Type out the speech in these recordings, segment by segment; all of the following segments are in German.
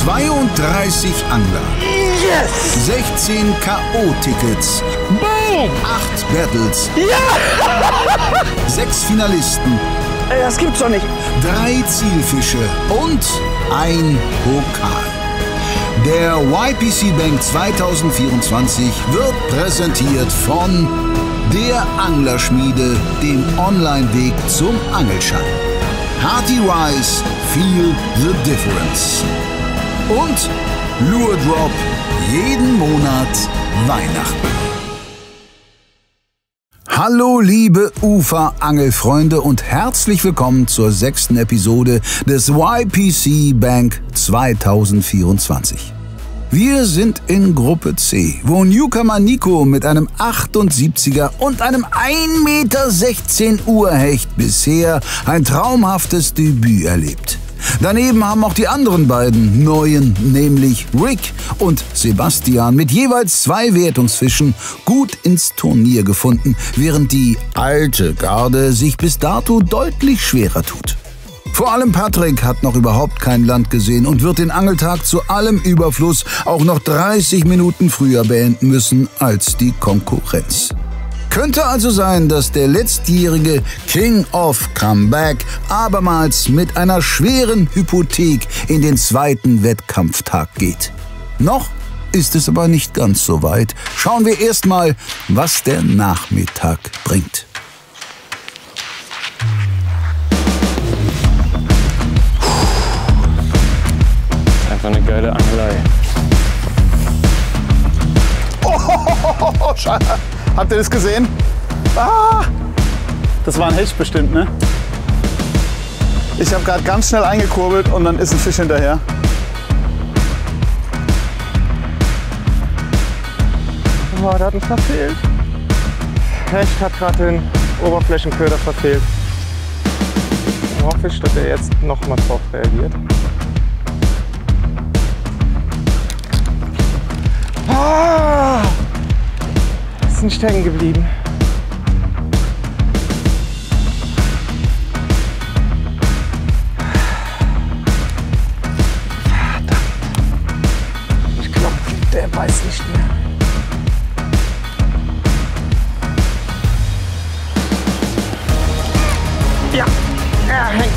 32 Angler. Yes! 16 K.O.-Tickets. Boom! 8 Battles. Ja! 6 Finalisten. Das gibt's doch nicht. 3 Zielfische und ein Pokal. Der YPC Bank 2024 wird präsentiert von der Anglerschmiede, dem Online-Weg zum Angelschein. Hearty Rice, feel the difference. Und Lure Drop, jeden Monat Weihnachten. Hallo liebe Uferangelfreunde und herzlich willkommen zur 6. Episode des YPC Bank 2024. Wir sind in Gruppe C, wo Newcomer Nico mit einem 78er und einem 1,16 Meter Urhecht bisher ein traumhaftes Debüt erlebt. Daneben haben auch die anderen beiden Neuen, nämlich Rick und Sebastian, mit jeweils 2 Wertungsfischen gut ins Turnier gefunden, während die alte Garde sich bis dato deutlich schwerer tut. Vor allem Patrick hat noch überhaupt kein Land gesehen und wird den Angeltag zu allem Überfluss auch noch 30 Minuten früher beenden müssen als die Konkurrenz. Könnte also sein, dass der letztjährige King of Comeback abermals mit einer schweren Hypothek in den 2. Wettkampftag geht. Noch ist es aber nicht ganz so weit. Schauen wir erstmal, was der Nachmittag bringt. Einfach eine geile Angelei. Oh, Scheiße. Habt ihr das gesehen? Ah, das war ein Hecht bestimmt, ne? Ich habe gerade ganz schnell eingekurbelt und dann ist ein Fisch hinterher. Oh, der hat mich verfehlt. Hecht hat gerade den Oberflächenköder verfehlt. Ich hoffe, dass er jetzt nochmal drauf reagiert. Ah! Ist nicht hängen geblieben. Verdammt. Ich glaube, der weiß nicht mehr. Ja, er hängt.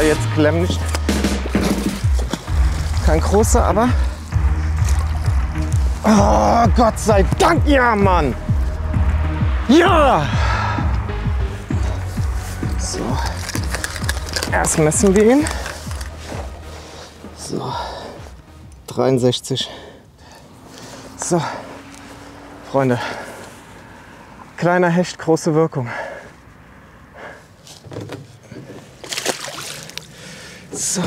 Jetzt klemmt nicht. Kein großer, aber. Oh, Gott sei Dank, ja, Mann! Ja! So. Erst messen wir ihn. So. 63. So. Freunde. Kleiner Hecht, große Wirkung. So.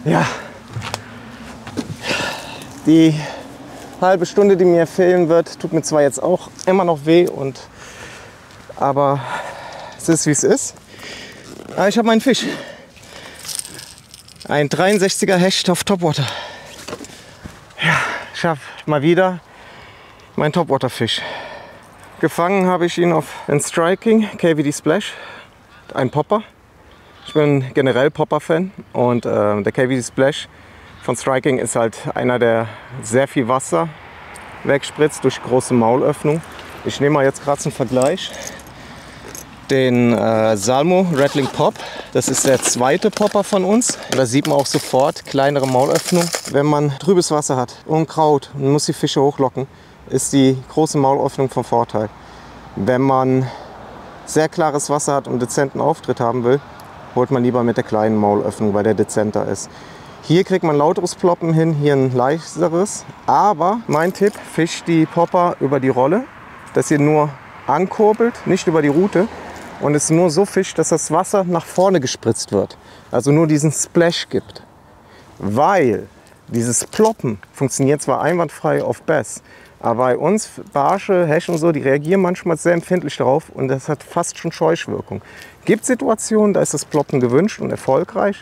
Ja. Die halbe Stunde, die mir fehlen wird, tut mir zwar jetzt auch immer noch weh, aber es ist, wie es ist. Aber ich habe meinen Fisch. Ein 63er Hecht auf Topwater. Ja, ich habe mal wieder meinen Topwater-Fisch. Gefangen habe ich ihn auf ein Striking, KVD Splash, ein Popper. Ich bin generell Popper-Fan und der KVD Splash von Striking ist halt einer, der sehr viel Wasser wegspritzt durch große Maulöffnung. Ich nehme mal jetzt gerade zum Vergleich den Salmo Rattling Pop. Das ist der 2. Popper von uns. Da sieht man auch sofort kleinere Maulöffnung. Wenn man trübes Wasser hat und Kraut und muss die Fische hochlocken, ist die große Maulöffnung von Vorteil. Wenn man sehr klares Wasser hat und dezenten Auftritt haben will, holt man lieber mit der kleinen Maulöffnung, weil der dezenter ist. Hier kriegt man lauteres Ploppen hin, hier ein leichteres. Aber mein Tipp, fischt die Popper über die Rolle, dass ihr nur ankurbelt, nicht über die Rute. Und es nur so fischt, dass das Wasser nach vorne gespritzt wird. Also nur diesen Splash gibt. Weil Dieses Ploppen funktioniert zwar einwandfrei auf Bass, aber bei uns, Barsche, Hecht und so, die reagieren manchmal sehr empfindlich darauf und das hat fast schon Scheuchwirkung. Gibt Situationen, da ist das Ploppen gewünscht und erfolgreich.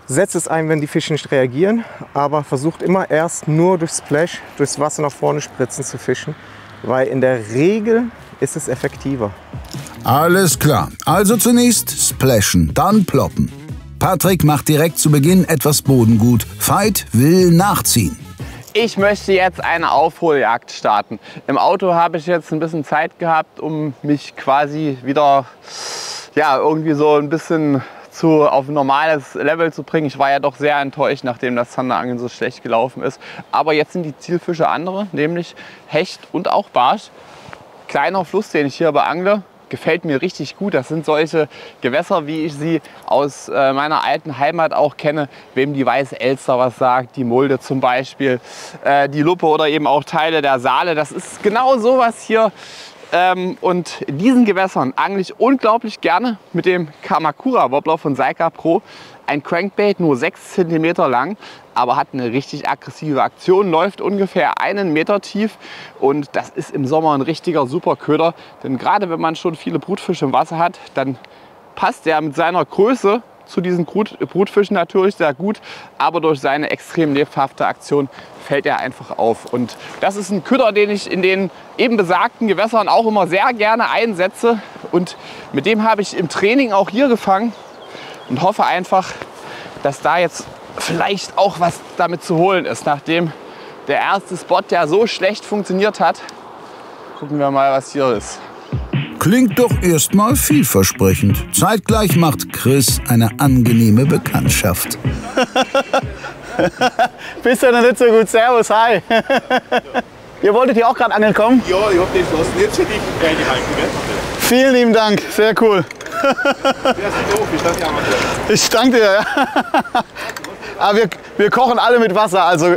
Setzt es ein, wenn die Fische nicht reagieren, aber versucht immer erst nur durch Splash, durchs Wasser nach vorne spritzen zu fischen, weil in der Regel ist es effektiver. Alles klar. Also zunächst splashen, dann ploppen. Patrick macht direkt zu Beginn etwas Bodengut. Veit will nachziehen. Ich möchte jetzt eine Aufholjagd starten. Im Auto habe ich jetzt ein bisschen Zeit gehabt, um mich quasi wieder irgendwie so ein bisschen auf ein normales Level zu bringen. Ich war ja doch sehr enttäuscht, nachdem das Zanderangeln so schlecht gelaufen ist. Aber jetzt sind die Zielfische andere, nämlich Hecht und auch Barsch. Kleiner Fluss, den ich hier beangle, gefällt mir richtig gut. Das sind solche Gewässer, wie ich sie aus meiner alten Heimat auch kenne. Wem die Weiße Elster was sagt, die Mulde zum Beispiel, die Luppe oder eben auch Teile der Saale. Das ist genau sowas hier. Und in diesen Gewässern angle ich unglaublich gerne mit dem Kamakura Wobbler von Seika Pro. Ein Crankbait, nur 6 cm lang, aber hat eine richtig aggressive Aktion, läuft ungefähr 1 Meter tief und das ist im Sommer ein richtiger super Köder. Denn gerade wenn man schon viele Brutfische im Wasser hat, dann passt er mit seiner Größe zu diesen Brutfischen natürlich sehr gut, aber durch seine extrem lebhafte Aktion fällt er einfach auf. Und das ist ein Köder, den ich in den eben besagten Gewässern auch immer sehr gerne einsetze. Und mit dem habe ich im Training auch hier gefangen und hoffe einfach, dass da jetzt vielleicht auch was damit zu holen ist. Nachdem der erste Spot ja so schlecht funktioniert hat, gucken wir mal, was hier ist. Klingt doch erstmal vielversprechend. Zeitgleich macht Chris eine angenehme Bekanntschaft. Bist du noch nicht so gut? Servus, hi. Ihr wolltet hier auch gerade angeln kommen? Ja, ich hab den Schloss jetzt für dich reingehalten, gell? Vielen lieben Dank, sehr cool. Ich danke dir. Ja. Aber wir kochen alle mit Wasser, also.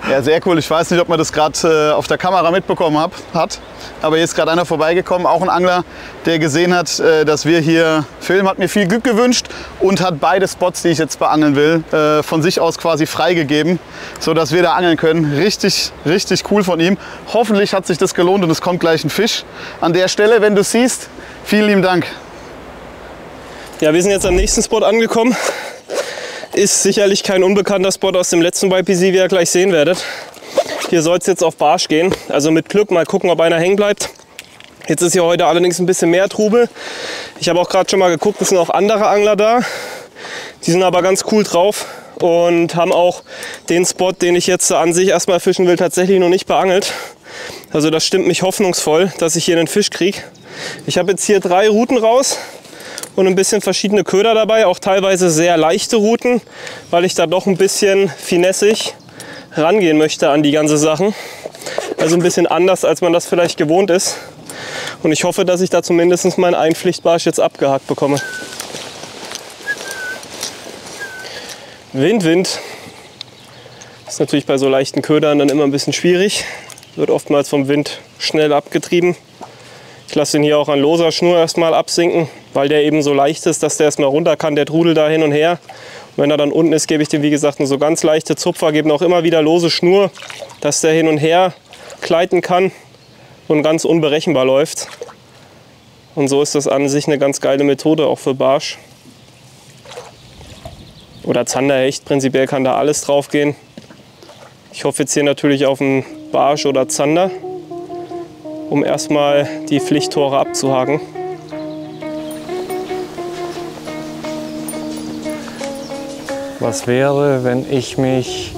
Ja, sehr cool. Ich weiß nicht, ob man das gerade auf der Kamera mitbekommen hat. Aber hier ist gerade einer vorbeigekommen, auch ein Angler, der gesehen hat, dass wir hier filmen, hat mir viel Glück gewünscht und hat beide Spots, die ich jetzt beangeln will, von sich aus quasi freigegeben, sodass wir da angeln können. Richtig, richtig cool von ihm. Hoffentlich hat sich das gelohnt und es kommt gleich ein Fisch. An der Stelle, wenn du es siehst, vielen lieben Dank. Ja, wir sind jetzt am nächsten Spot angekommen. Ist sicherlich kein unbekannter Spot aus dem letzten YPC, wie ihr gleich sehen werdet. Hier soll es jetzt auf Barsch gehen, also mit Glück mal gucken, ob einer hängen bleibt. Jetzt ist hier heute allerdings ein bisschen mehr Trubel. Ich habe auch gerade schon mal geguckt, es sind auch andere Angler da. Die sind aber ganz cool drauf und haben auch den Spot, den ich jetzt an sich erstmal fischen will, tatsächlich noch nicht beangelt. Also das stimmt mich hoffnungsvoll, dass ich hier einen Fisch kriege. Ich habe jetzt hier 3 Routen raus. Und ein bisschen verschiedene Köder dabei, auch teilweise sehr leichte Routen, weil ich da doch ein bisschen finessig rangehen möchte an die ganze Sachen. Also ein bisschen anders, als man das vielleicht gewohnt ist. Und ich hoffe, dass ich da zumindest meinen Einpflichtbarsch jetzt abgehakt bekomme. Wind, Wind. Ist natürlich bei so leichten Ködern dann immer ein bisschen schwierig. Wird oftmals vom Wind schnell abgetrieben. Ich lasse ihn hier auch an loser Schnur erstmal absinken, weil der eben so leicht ist, dass der erstmal runter kann, der Trudel da hin und her. Und wenn er dann unten ist, gebe ich dem wie gesagt nur so ganz leichte Zupfer, gebe auch immer wieder lose Schnur, dass der hin und her gleiten kann und ganz unberechenbar läuft. Und so ist das an sich eine ganz geile Methode, auch für Barsch. Oder Zanderhecht, prinzipiell kann da alles drauf gehen. Ich hoffe jetzt hier natürlich auf einen Barsch oder Zander, um erstmal die Pflichttore abzuhaken. Was wäre, wenn ich mich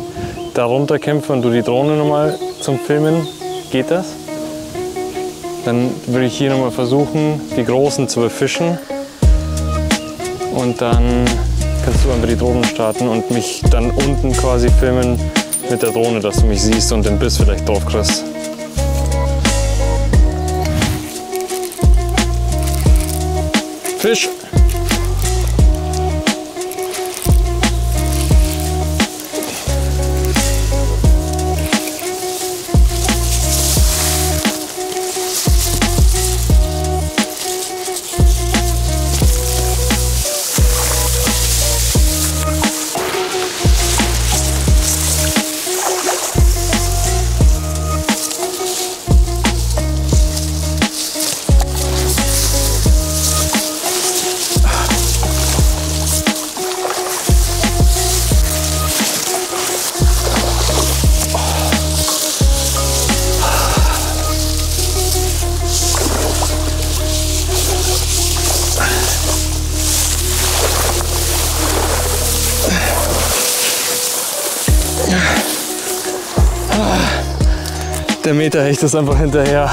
darunter kämpfe und du die Drohne nochmal zum Filmen? Geht das? Dann würde ich hier nochmal versuchen, die Großen zu befischen. Und dann kannst du einfach die Drohne starten und mich dann unten quasi filmen mit der Drohne, dass du mich siehst und den Biss vielleicht drauf kriegst. Fisch! Der Meterhecht ist einfach hinterher.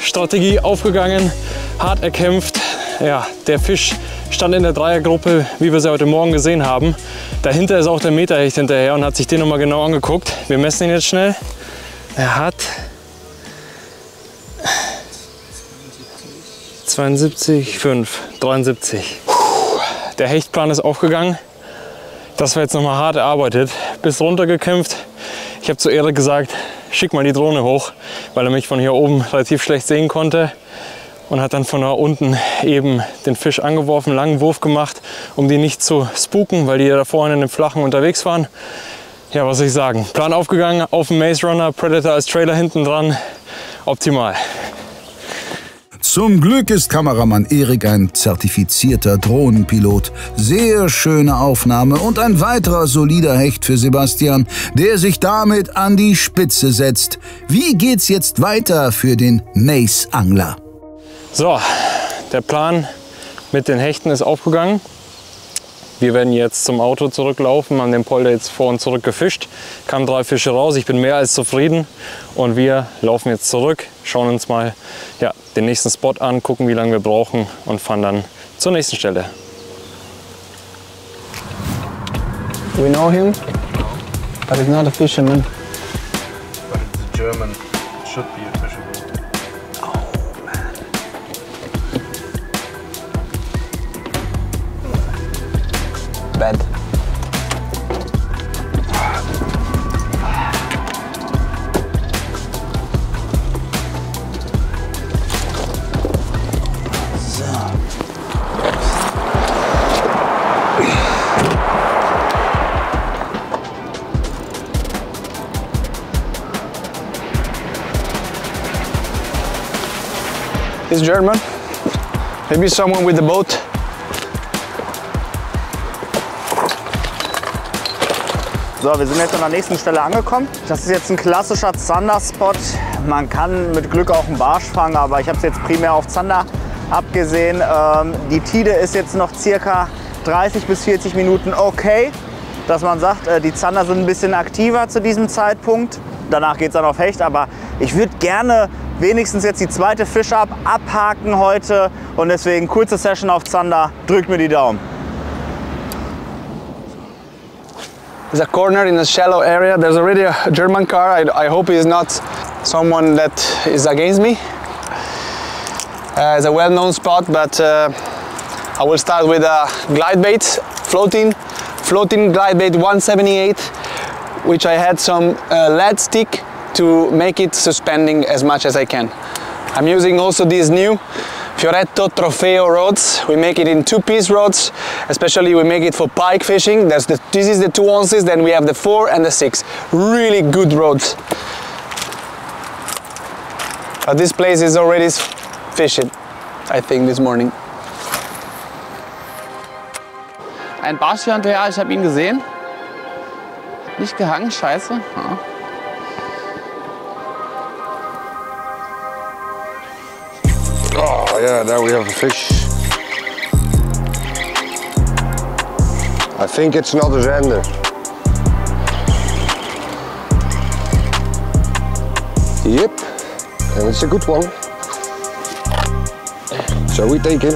Strategie aufgegangen, hart erkämpft. Ja, der Fisch stand in der Dreiergruppe, wie wir sie heute Morgen gesehen haben. Dahinter ist auch der Meterhecht hinterher und hat sich den nochmal genau angeguckt. Wir messen ihn jetzt schnell. Er hat 72,5, 73. Der Hechtplan ist aufgegangen. Das war jetzt nochmal hart erarbeitet. Bis runter gekämpft. Ich habe zu Erik gesagt, schick mal die Drohne hoch, weil er mich von hier oben relativ schlecht sehen konnte. Und hat dann von da unten eben den Fisch angeworfen, langen Wurf gemacht, um die nicht zu spooken, weil die ja da vorne in dem Flachen unterwegs waren. Ja, was soll ich sagen? Plan aufgegangen, auf dem Maze Runner, Predator als Trailer hinten dran. Optimal. Zum Glück ist Kameramann Erik ein zertifizierter Drohnenpilot. Sehr schöne Aufnahme und ein weiterer solider Hecht für Sebastian, der sich damit an die Spitze setzt. Wie geht's jetzt weiter für den Mace-Angler? So, der Plan mit den Hechten ist aufgegangen. Wir werden jetzt zum Auto zurücklaufen, haben den Polder jetzt vor und zurück gefischt. Kamen 3 Fische raus, ich bin mehr als zufrieden. Und wir laufen jetzt zurück, schauen uns mal den nächsten Spot an, gucken wie lange wir brauchen und fahren dann zur nächsten Stelle. We know him, but he's not a fisherman. But it's German, it should be a fisherman. Bad. He's German. Maybe someone with the boat. So, wir sind jetzt an der nächsten Stelle angekommen. Das ist jetzt ein klassischer Zander-Spot. Man kann mit Glück auch einen Barsch fangen, aber ich habe es jetzt primär auf Zander abgesehen. Die Tide ist jetzt noch circa 30 bis 40 Minuten okay, dass man sagt, die Zander sind ein bisschen aktiver zu diesem Zeitpunkt. Danach geht es dann auf Hecht, aber ich würde gerne wenigstens jetzt die zweite Fischart abhaken heute und deswegen kurze Session auf Zander. Drückt mir die Daumen. There's a corner in a shallow area. There's already a German car. I hope he's not someone that is against me. It's a well-known spot, but I will start with a glide bait, floating glide bait 178, which I had some lead stick to make it suspending as much as I can. I'm using also these new Fioretto Trofeo rods. We make it in 2-piece rods, especially we make it for pike fishing. This is the 2 ounces, then we have the 4 and the 6. Really good rods. But this place is already fishing, I think, this morning. Ein Barsch hier hinterher, ich habe ihn gesehen. Nicht gehangen, scheiße. Ja. Oh yeah, there we have a fish. I think it's not a zander. Yep, and it's a good one. So we take him.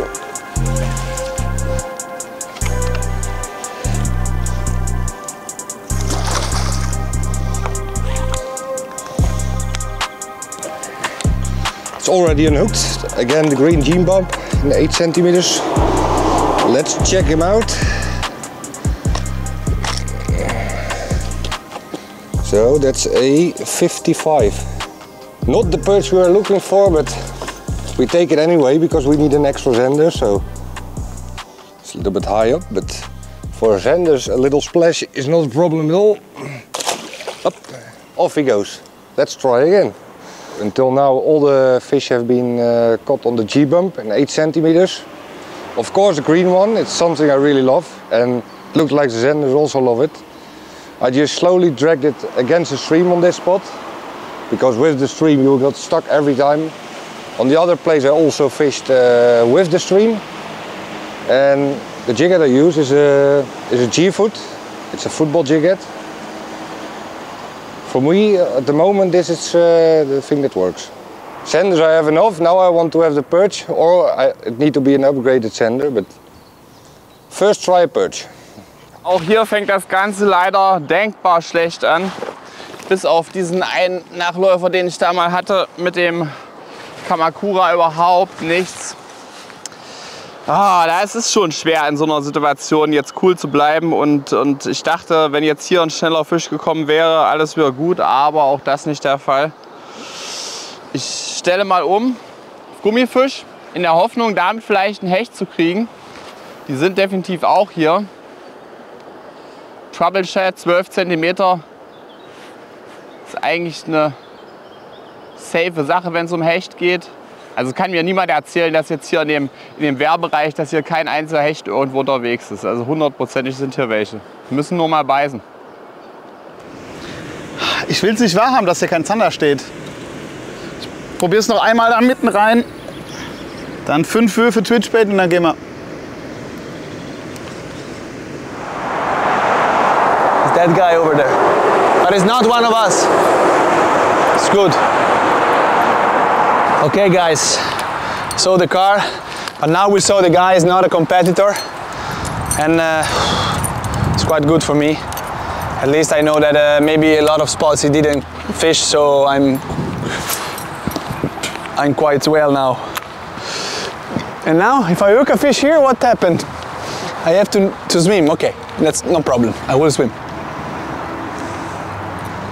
It's already unhooked. Again, the green gene bump in 8 centimeters. Let's check him out. So that's a 55. Not the perch we are looking for, but we take it anyway because we need an extra zander. So it's a little bit high up, but for zanders a little splash is not a problem at all. Up, off he goes. Let's try again. Until now all the fish have been caught on the G-bump in 8 centimeters. Of course the green one, it's something I really love and looks like the zanders also love it. I just slowly dragged it against the stream on this spot because with the stream you got stuck every time. On the other place I also fished with the stream, and the jig head I use is a G-foot. It's a football jig head. For me, at the moment, this is the thing that works. Senders I have enough. Now I want to have the perch, or it need to be an upgraded sender. But first try a perch. Auch hier fängt das Ganze leider denkbar schlecht an. Bis auf diesen einen Nachläufer, den ich da mal hatte, mit dem Kamakura überhaupt nichts. Da ist es schon schwer in so einer Situation jetzt cool zu bleiben und ich dachte, wenn jetzt hier ein schneller Fisch gekommen wäre, alles wäre gut, aber auch das nicht der Fall. Ich stelle mal um auf Gummifisch in der Hoffnung, damit vielleicht einen Hecht zu kriegen. Die sind definitiv auch hier. Trouble Shad 12 cm ist eigentlich eine safe Sache, wenn es um Hecht geht. Also kann mir niemand erzählen, dass jetzt hier in dem Wehrbereich, dass hier kein einziger Hecht irgendwo unterwegs ist. Also 100%ig sind hier welche. Wir müssen nur mal beißen. Ich will es nicht wahrhaben, dass hier kein Zander steht. Ich probiere es noch einmal da mitten rein. Dann 5 Würfe Twitchbait und dann gehen wir. It's that guy over there. But it's not one of us. It's good. Okay guys, saw the car, but now we saw the guy is not a competitor, and it's quite good for me. At least I know that maybe a lot of spots he didn't fish, so I'm quite well now. And now, if I hook a fish here, what happened? I have to swim. Okay, that's no problem. I will swim.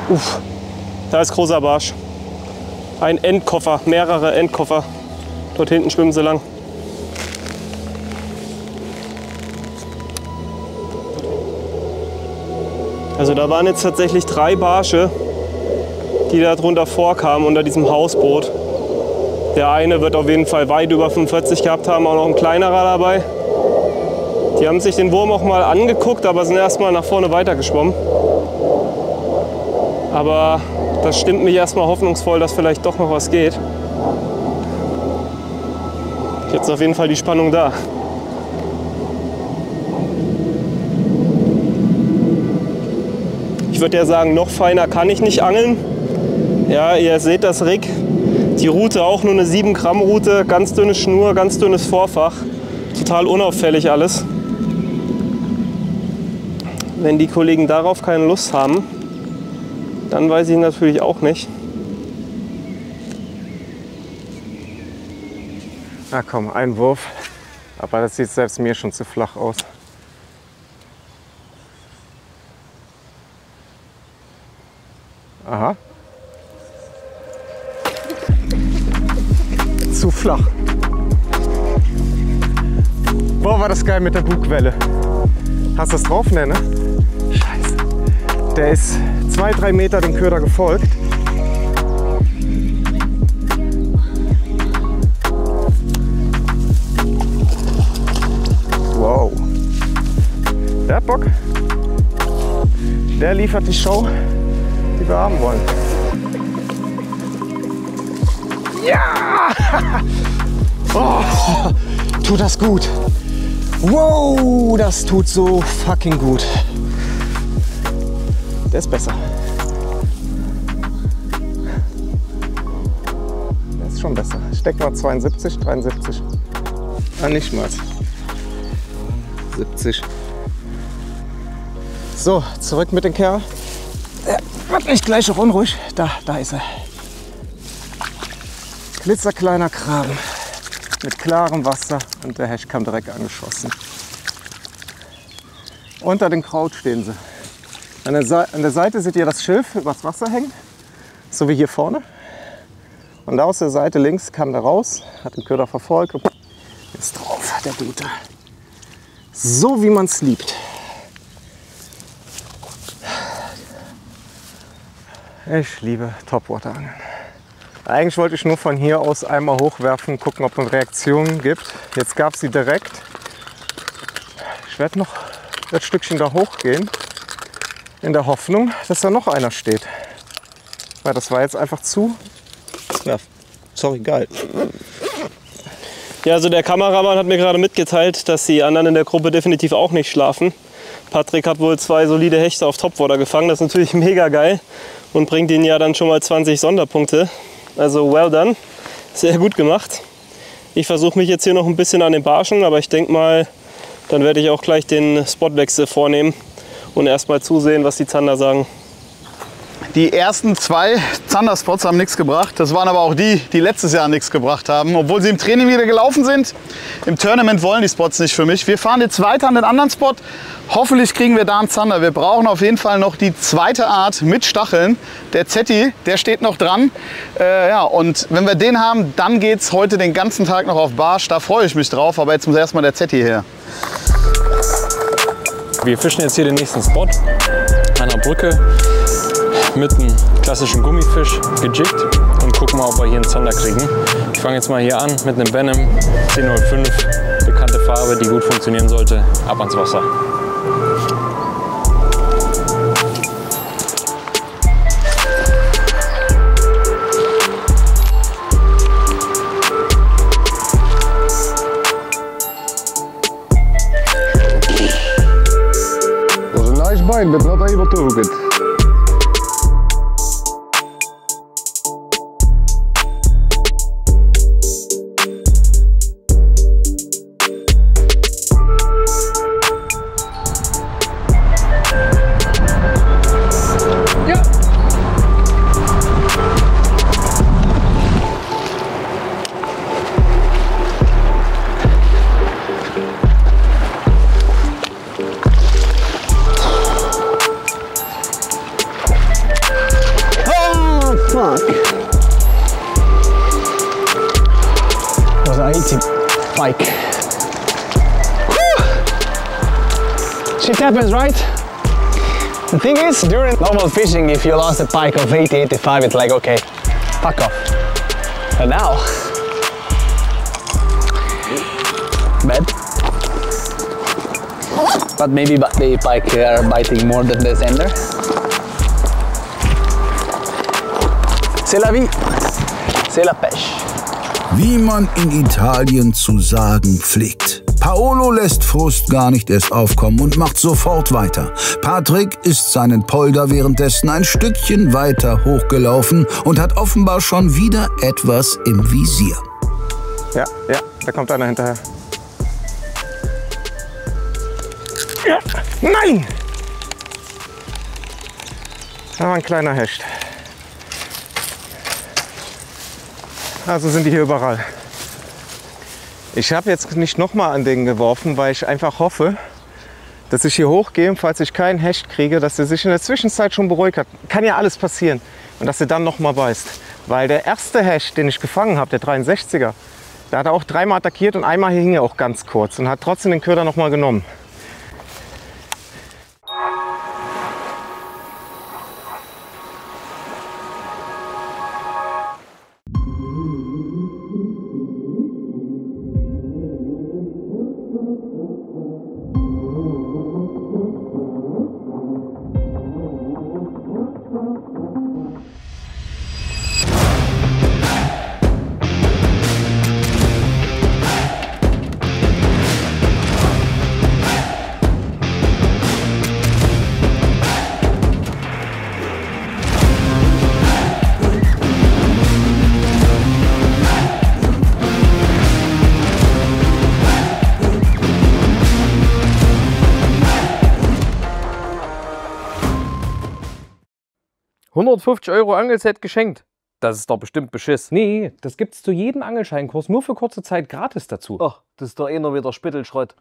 Uff, da ist großer Barsch. Ein Endkoffer, mehrere Endkoffer. Dort hinten schwimmen sie lang. Also da waren jetzt tatsächlich 3 Barsche, die da drunter vorkamen unter diesem Hausboot. Der eine wird auf jeden Fall weit über 45 gehabt haben, auch noch ein kleinerer dabei. Die haben sich den Wurm auch mal angeguckt, aber sind erstmal nach vorne weitergeschwommen. Aber das stimmt mich erstmal hoffnungsvoll, dass vielleicht doch noch was geht. Jetzt ist auf jeden Fall die Spannung da. Ich würde ja sagen, noch feiner kann ich nicht angeln. Ja, ihr seht das Rig. Die Rute auch nur eine 7 Gramm Rute, ganz dünne Schnur, ganz dünnes Vorfach. Total unauffällig alles. Wenn die Kollegen darauf keine Lust haben, dann weiß ich natürlich auch nicht. Na komm, ein Wurf. Aber das sieht selbst mir schon zu flach aus. Aha. Zu flach. Boah, war das geil mit der Bugwelle. Hast du das drauf? Ne? Scheiße. Der ist 2-3 Meter den Köder gefolgt. Wow. Der hat Bock. Der liefert die Show, die wir haben wollen. Ja! Oh, tut das gut. Wow, das tut so fucking gut. Der ist besser. Der ist schon besser. Ich denke mal 72, 73. Ah, nicht mal. 70. So, zurück mit dem Kerl. Er wird nicht gleich auch unruhig. Da ist er. Klitzerkleiner Kraben mit klarem Wasser und der Hecht kam direkt angeschossen. Unter dem Kraut stehen sie. An der Seite seht ihr das Schilf übers Wasser hängen, so wie hier vorne. Und da aus der Seite links kam der raus, hat den Köder verfolgt und ist drauf, der Gute. So wie man es liebt. Ich liebe Topwater-Angeln. Eigentlich wollte ich nur von hier aus einmal hochwerfen, gucken, ob es Reaktionen gibt. Jetzt gab es sie direkt. Ich werde noch das Stückchen da hochgehen, in der Hoffnung, dass da noch einer steht. Weil das war jetzt einfach zu, ja, sorry, geil. Ja, also der Kameramann hat mir gerade mitgeteilt, dass die anderen in der Gruppe definitiv auch nicht schlafen. Patrick hat wohl 2 solide Hechte auf Topwater gefangen, das ist natürlich mega geil. und bringt Ihnen ja dann schon mal 20 Sonderpunkte. Also well done, sehr gut gemacht. Ich versuche mich jetzt hier noch ein bisschen an den Barschen, aber ich denke mal, dann werde ich auch gleich den Spotwechsel vornehmen und erstmal zusehen, was die Zander sagen. Die ersten 2 Zander-Spots haben nichts gebracht. Das waren aber auch die, die letztes Jahr nichts gebracht haben. Obwohl sie im Training wieder gelaufen sind. Im Tournament wollen die Spots nicht für mich. Wir fahren jetzt weiter an den anderen Spot. Hoffentlich kriegen wir da einen Zander. Wir brauchen auf jeden Fall noch die zweite Art mit Stacheln. Der Zetti, der steht noch dran. Ja, und wenn wir den haben, dann geht es heute den ganzen Tag noch auf Barsch. Da freue ich mich drauf. Aber jetzt muss erstmal der Zetti her. Wir fischen jetzt hier den nächsten Spot an der Brücke mit einem klassischen Gummifisch gejiggt und gucken mal, ob wir hier einen Zander kriegen. Ich fange jetzt mal hier an mit einem Venom 1005, bekannte Farbe, die gut funktionieren sollte. Ab ans Wasser. Was a nice bite, but not able to hook it. Was an 80 pike. Shit happens, right? The thing is, during normal fishing, if you lost a pike of 80, 85, it's like, okay, fuck off. But now, bad. But maybe the pike are biting more than the sender. C'est la vie, c'est la pêche. Wie man in Italien zu sagen pflegt. Paolo lässt Frust gar nicht erst aufkommen und macht sofort weiter. Patrick ist seinen Polder währenddessen ein Stückchen weiter hochgelaufen und hat offenbar schon wieder etwas im Visier. Ja, da kommt einer hinterher. Ja, nein! Da war ein kleiner Hecht. Also sind die hier überall. Ich habe jetzt nicht nochmal an den geworfen, weil ich einfach hoffe, dass ich hier hochgehe, falls ich keinen Hecht kriege, dass er sich in der Zwischenzeit schon beruhigt hat. Kann ja alles passieren. Und dass er dann nochmal beißt. Weil der erste Hecht, den ich gefangen habe, der 63er, da hat er auch 3-mal attackiert und einmal hing er auch ganz kurz und hat trotzdem den Köder nochmal genommen. €150 Angelset geschenkt. Das ist doch bestimmt Beschiss. Nee, das gibt's zu jedem Angelscheinkurs nur für kurze Zeit gratis dazu. Ach, das ist doch einer wieder Spittelschrott.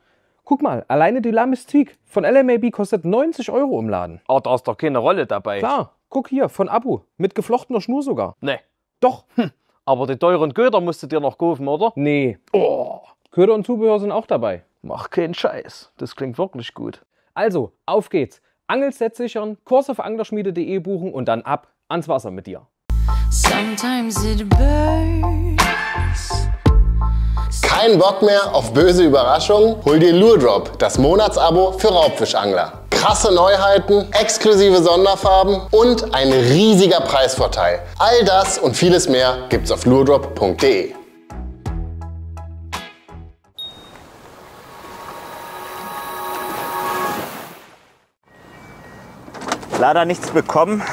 Guck mal, alleine die La Mystique von LMAB kostet 90 € im Laden. Oh, da ist doch keine Rolle dabei. Klar, guck hier, von Abu, mit geflochtener Schnur sogar. Nee. Doch. Aber die teuren Köder musst du dir noch kaufen, oder? Nee. Oh. Köder und Zubehör sind auch dabei. Mach keinen Scheiß. Das klingt wirklich gut. Also, auf geht's. Angelset sichern, Kurs auf anglerschmiede.de buchen und dann ab ans Wasser mit dir. Kein Bock mehr auf böse Überraschungen? Hol dir Lure Drop, das Monatsabo für Raubfischangler. Krasse Neuheiten, exklusive Sonderfarben und ein riesiger Preisvorteil. All das und vieles mehr gibt's auf luredrop.de. Leider nichts bekommen.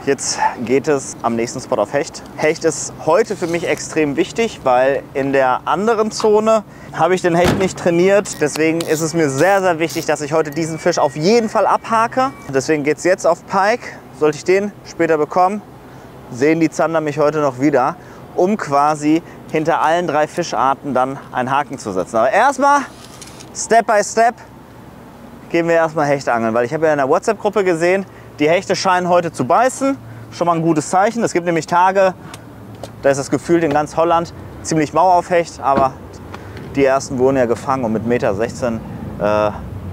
Jetzt geht es am nächsten Spot auf Hecht. Hecht ist heute für mich extrem wichtig, weil in der anderen Zone habe ich den Hecht nicht trainiert. Deswegen ist es mir sehr, sehr wichtig, dass ich heute diesen Fisch auf jeden Fall abhake. Deswegen geht es jetzt auf Pike. Sollte ich den später bekommen, sehen die Zander mich heute noch wieder, um quasi hinter allen 3 Fischarten dann einen Haken zu setzen. Aber erstmal, Step by Step, gehen wir erstmal Hecht angeln. Weil ich habe ja in der WhatsApp-Gruppe gesehen, die Hechte scheinen heute zu beißen. Schon mal ein gutes Zeichen. Es gibt nämlich Tage, da ist das gefühlt in ganz Holland ziemlich mau auf Hecht. Aber die ersten wurden ja gefangen und mit 1,16 m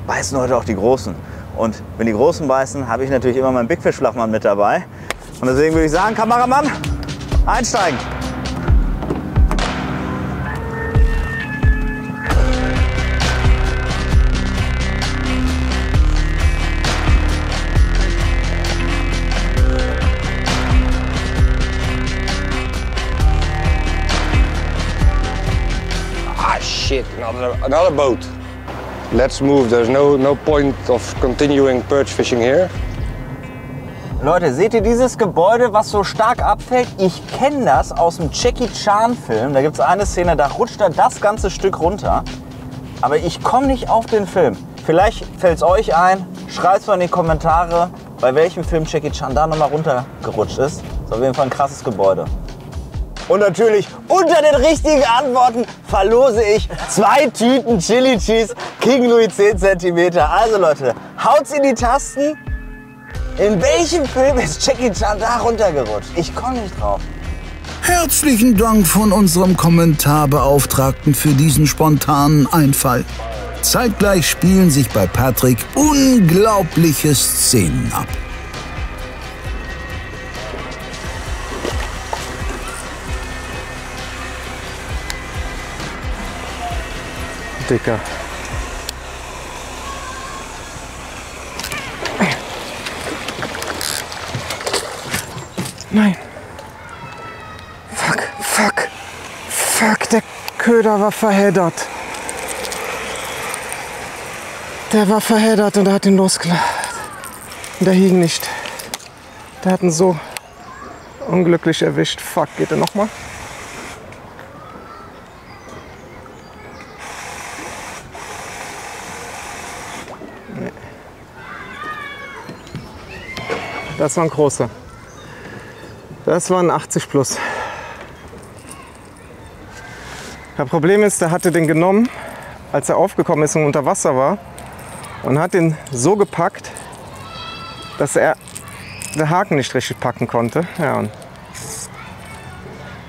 beißen heute auch die Großen. Und wenn die Großen beißen, habe ich natürlich immer meinen Big Fish Flachmann mit dabei. Und deswegen würde ich sagen, Kameramann, einsteigen. Shit, another boat. Let's move, there's no point of continuing perch fishing here. Leute, seht ihr dieses Gebäude, was so stark abfällt? Ich kenne das aus dem Jackie Chan Film. Da gibt es eine Szene, da rutscht er das ganze Stück runter. Aber ich komme nicht auf den Film. Vielleicht fällt es euch ein. Schreibt es mal in die Kommentare, bei welchem Film Jackie Chan da nochmal runtergerutscht ist. Das ist auf jeden Fall ein krasses Gebäude. Und natürlich unter den richtigen Antworten verlose ich 2 Tüten Chili Cheese King Louis 10 cm. Also Leute, haut's in die Tasten. In welchem Film ist Jackie Chan da runtergerutscht? Ich komme nicht drauf. Herzlichen Dank von unserem Kommentarbeauftragten für diesen spontanen Einfall. Zeitgleich spielen sich bei Patrick unglaubliche Szenen ab. Dicker. Nein. Fuck, der Köder war verheddert. Der war verheddert und er hat ihn losgelassen. Und der hing nicht. Der hat ihn so unglücklich erwischt. Fuck, geht er nochmal? Nee. Das war ein großer. Das war ein 80 plus. Das Problem ist, der hatte den genommen, als er aufgekommen ist und unter Wasser war, und hat ihn so gepackt, dass er den Haken nicht richtig packen konnte. Ja, und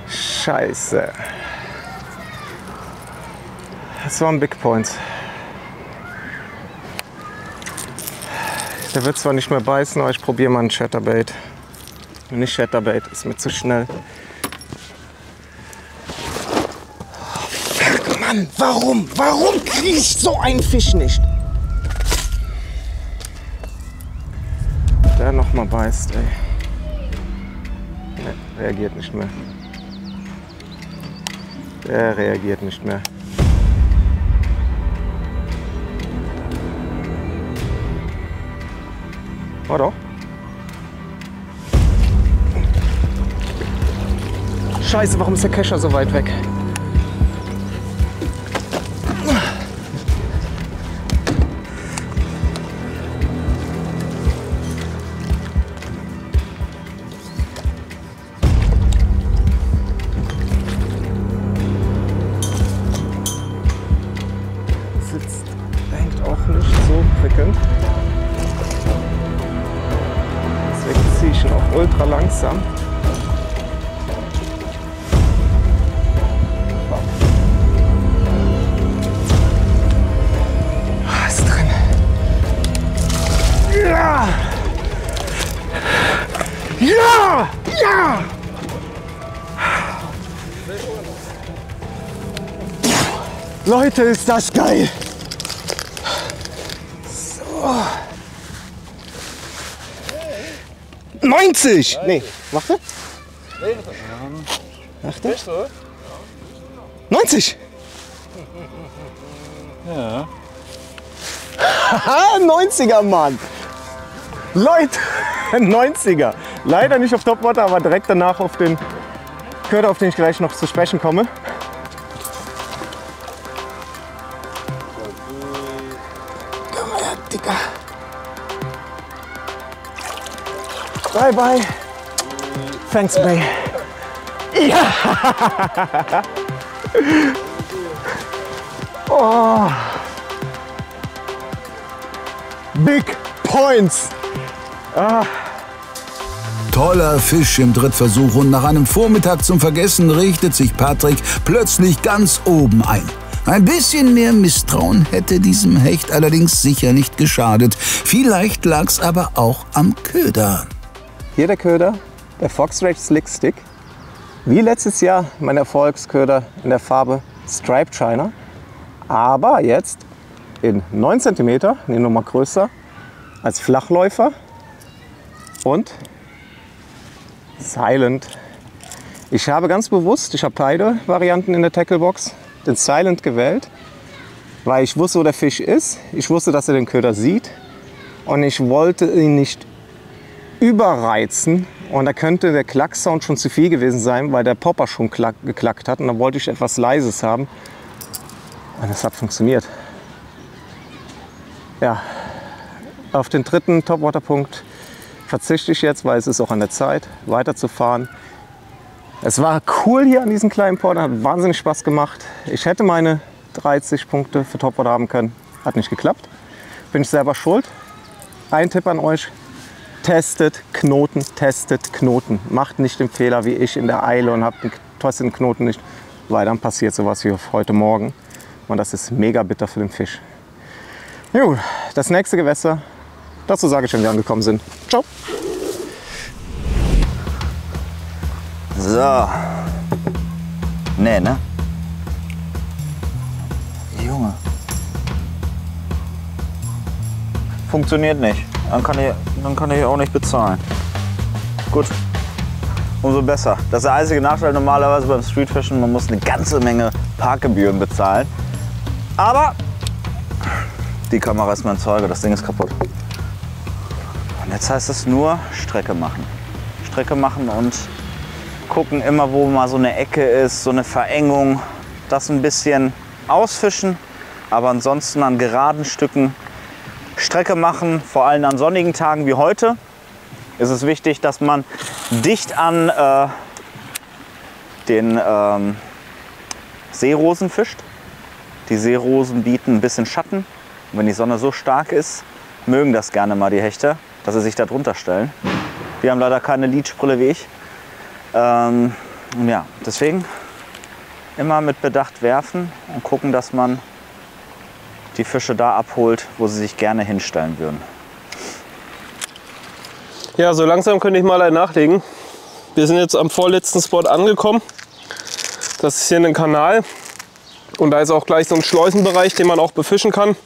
Scheiße. Das war ein Big Point. Der wird zwar nicht mehr beißen, aber ich probiere mal einen Chatterbait. Nicht Chatterbait, ist mir zu schnell. Fuck, Mann, warum? Warum kriege ich so einen Fisch nicht? Der noch mal beißt, ey. Ne, reagiert nicht mehr. Der reagiert nicht mehr. Oh doch. Scheiße, warum ist der Kescher so weit weg? Sitzt, hängt auch nicht so prickelnd. Deswegen ziehe ich ihn auch ultra langsam. Ja! Ja! Ja! Leute, ist das geil! So. 90! Nee, warte. Warte. 90! Ja. Haha, 90er, Mann! Leute, 90er. Leider nicht auf Topwater, aber direkt danach auf den Köder, auf den ich gleich noch zu sprechen komme. Komm her, Dicker. Bye, bye. Thanks, Bay. Ja! Oh. Big Points. Ah. Toller Fisch im Drittversuch und nach einem Vormittag zum Vergessen richtet sich Patrick plötzlich ganz oben ein. Ein bisschen mehr Misstrauen hätte diesem Hecht allerdings sicher nicht geschadet. Vielleicht lag's aber auch am Köder. Hier der Köder, der Fox Rage Slick Stick. Wie letztes Jahr mein Erfolgsköder in der Farbe Striped Shiner. Aber jetzt in 9 cm, eine Nummer größer, als Flachläufer und Silent. Ich habe ganz bewusst, ich habe beide Varianten in der Tacklebox, den Silent gewählt, weil ich wusste, wo der Fisch ist. Ich wusste, dass er den Köder sieht und ich wollte ihn nicht überreizen. Und da könnte der Klacksound schon zu viel gewesen sein, weil der Popper schon geklackt hat. Und dann wollte ich etwas Leises haben. Und das hat funktioniert. Ja, auf den dritten Topwater-Punkt verzichte ich jetzt, weil es ist auch an der Zeit, weiterzufahren. Es war cool hier an diesem kleinen Port, hat wahnsinnig Spaß gemacht. Ich hätte meine 30 Punkte für Topwater haben können. Hat nicht geklappt. Bin ich selber schuld. Ein Tipp an euch. Testet Knoten, testet Knoten. Macht nicht den Fehler wie ich in der Eile und testet den Knoten nicht, weil dann passiert sowas wie heute Morgen. Und das ist mega bitter für den Fisch. Gut, das nächste Gewässer, dazu sage ich, wenn wir angekommen sind. Ciao. So. Nee, ne? Junge. Funktioniert nicht. Dann kann ich auch nicht bezahlen. Gut. Umso besser. Das ist der einzige Nachteil normalerweise beim Streetfischen. Man muss eine ganze Menge Parkgebühren bezahlen. Aber die Kamera ist mein Zeuge. Das Ding ist kaputt. Und jetzt heißt es nur Strecke machen. Strecke machen und gucken immer, wo mal so eine Ecke ist, so eine Verengung. Das ein bisschen ausfischen. Aber ansonsten an geraden Stücken Strecke machen, vor allem an sonnigen Tagen wie heute, ist es wichtig, dass man dicht an den Seerosen fischt. Die Seerosen bieten ein bisschen Schatten. Und wenn die Sonne so stark ist, mögen das gerne mal die Hechte, dass sie sich da drunter stellen. Die haben leider keine Leachbrille wie ich. Und ja, deswegen immer mit Bedacht werfen und gucken, dass man die Fische da abholt, wo sie sich gerne hinstellen würden. Ja, so langsam könnte ich mal ein nachlegen. Wir sind jetzt am vorletzten Spot angekommen. Das ist hier ein Kanal und da ist auch gleich so ein Schleusenbereich, den man auch befischen kann.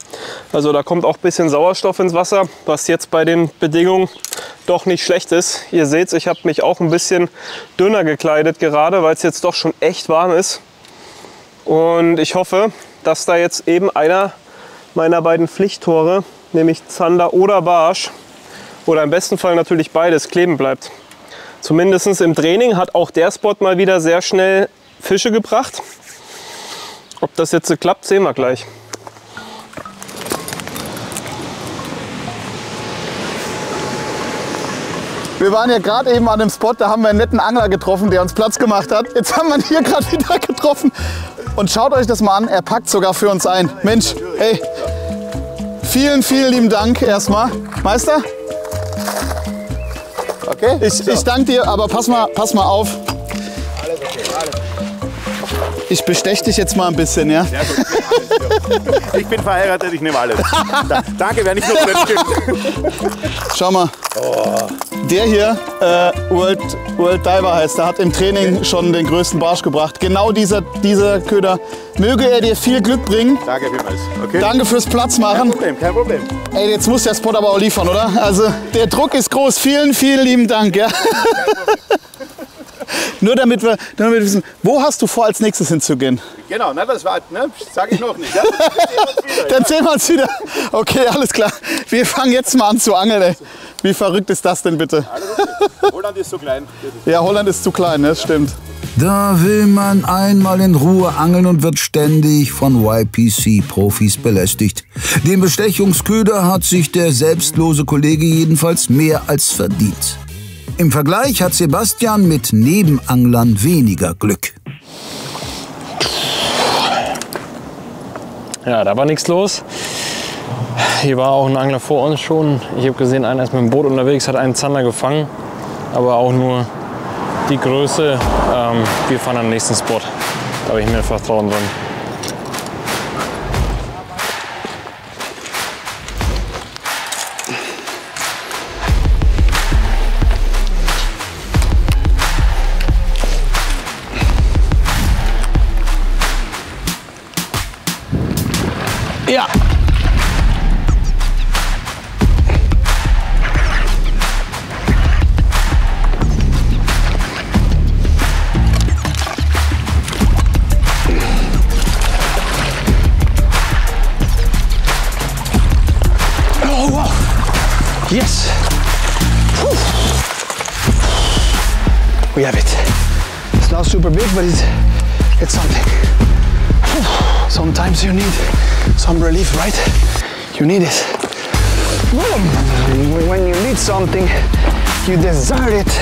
Also da kommt auch ein bisschen Sauerstoff ins Wasser, was jetzt bei den Bedingungen doch nicht schlecht ist. Ihr seht, ich habe mich auch ein bisschen dünner gekleidet gerade, weil es jetzt doch schon echt warm ist. Und ich hoffe, dass da jetzt eben einer meiner beiden Pflichttore, nämlich Zander oder Barsch, oder im besten Fall natürlich beides, kleben bleibt. Zumindest im Training hat auch der Spot mal wieder sehr schnell Fische gebracht. Ob das jetzt klappt, sehen wir gleich. Wir waren ja gerade eben an dem Spot, da haben wir einen netten Angler getroffen, der uns Platz gemacht hat. Jetzt haben wir ihn hier gerade wieder getroffen. Und schaut euch das mal an, er packt sogar für uns ein. Mensch, hey, vielen, vielen lieben Dank erstmal. Meister? Okay. Ich danke dir, aber pass mal auf. Alles okay, alles. Ich bestech dich jetzt mal ein bisschen, ja? Sehr gut, ich bin verheiratet, ich nehme alles. Danke, wenn ich noch nicht. Schau mal. Oh. Der hier, World Diver heißt, der hat im Training schon den größten Barsch gebracht. Genau dieser Köder. Möge er dir viel Glück bringen. Danke vielmals. Okay. Danke fürs Platz machen. Kein Problem. Ey, jetzt muss der Spot aber auch liefern, oder? Also der Druck ist groß. Vielen, vielen lieben Dank. Ja? Nur damit wir wissen, wo hast du vor, als nächstes hinzugehen? Genau, na, das war, ne, sage ich noch nicht. Ja? Dann sehen wir uns wieder. Okay, alles klar. Wir fangen jetzt mal an zu angeln. Ey. Wie verrückt ist das denn bitte? Holland ist so klein. Ja, Holland ist zu klein, das stimmt. Da will man einmal in Ruhe angeln und wird ständig von YPC-Profis belästigt. Den Bestechungsköder hat sich der selbstlose Kollege jedenfalls mehr als verdient. Im Vergleich hat Sebastian mit Nebenanglern weniger Glück. Ja, da war nichts los. Hier war auch ein Angler vor uns schon. Ich habe gesehen, einer ist mit dem Boot unterwegs, hat einen Zander gefangen, aber auch nur die Größe. Wir fahren am nächsten Spot. Da habe ich mir Vertrauen drin. Ja. Oh, wow. Yes. Whew. We have it. It's not super big, but it's something. Whew. Sometimes you need some relief, right? You need it. When you need something, you desire it,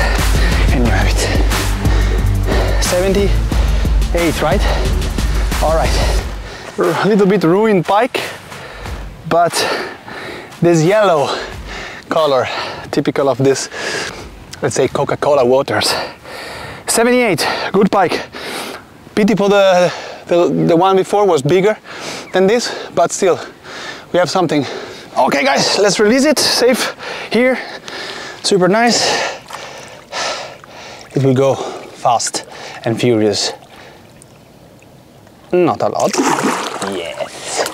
and you have it. 78, right? All right. A little bit ruined pike, but this yellow color, typical of this, let's say Coca-Cola waters. 78, good pike. Pity for the one before was bigger than this, but still, we have something. Okay guys, let's release it, safe here, super nice. It will go fast and furious. Not a lot. Yes.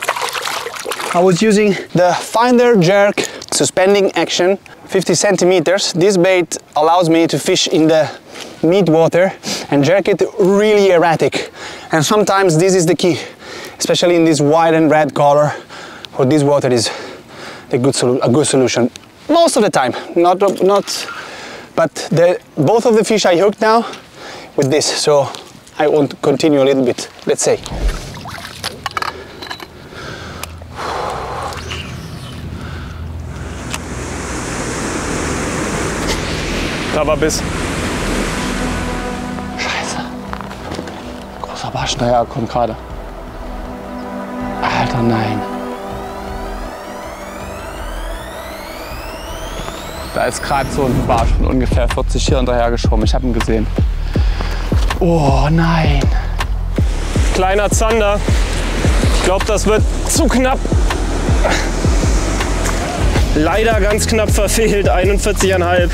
I was using the Finder Jerk suspending action, 50 centimeters. This bait allows me to fish in the mid water and jerk it really erratic. And sometimes this is the key, especially in this white and red color. For this water is a good solution. Most of the time, not but both of the fish I hooked now with this, so I want to continue a little bit, let's say. Da war Biss. Scheiße. Großer Barsch, naja, kommt gerade. Alter, nein. Da ist gerade so ein Barsch von ungefähr 40 hier hinterher geschwommen. Ich habe ihn gesehen. Oh nein. Kleiner Zander. Ich glaube, das wird zu knapp. Leider ganz knapp verfehlt, 41,5.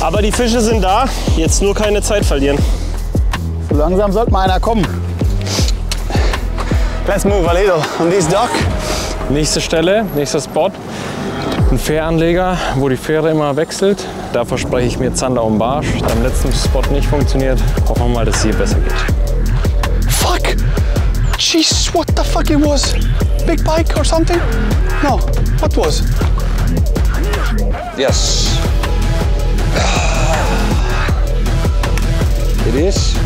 Aber die Fische sind da. Jetzt nur keine Zeit verlieren. So langsam sollte mal einer kommen. Let's move a little on this dock. Nächste Stelle, nächster Spot. Ein Fähranleger, wo die Fähre immer wechselt. Da verspreche ich mir Zander und Barsch. Am letzten Spot nicht funktioniert. Hoffen wir mal, dass es hier besser geht. Fuck! Jesus, what the fuck it was? Big pike or something? No, what was? Yes. It is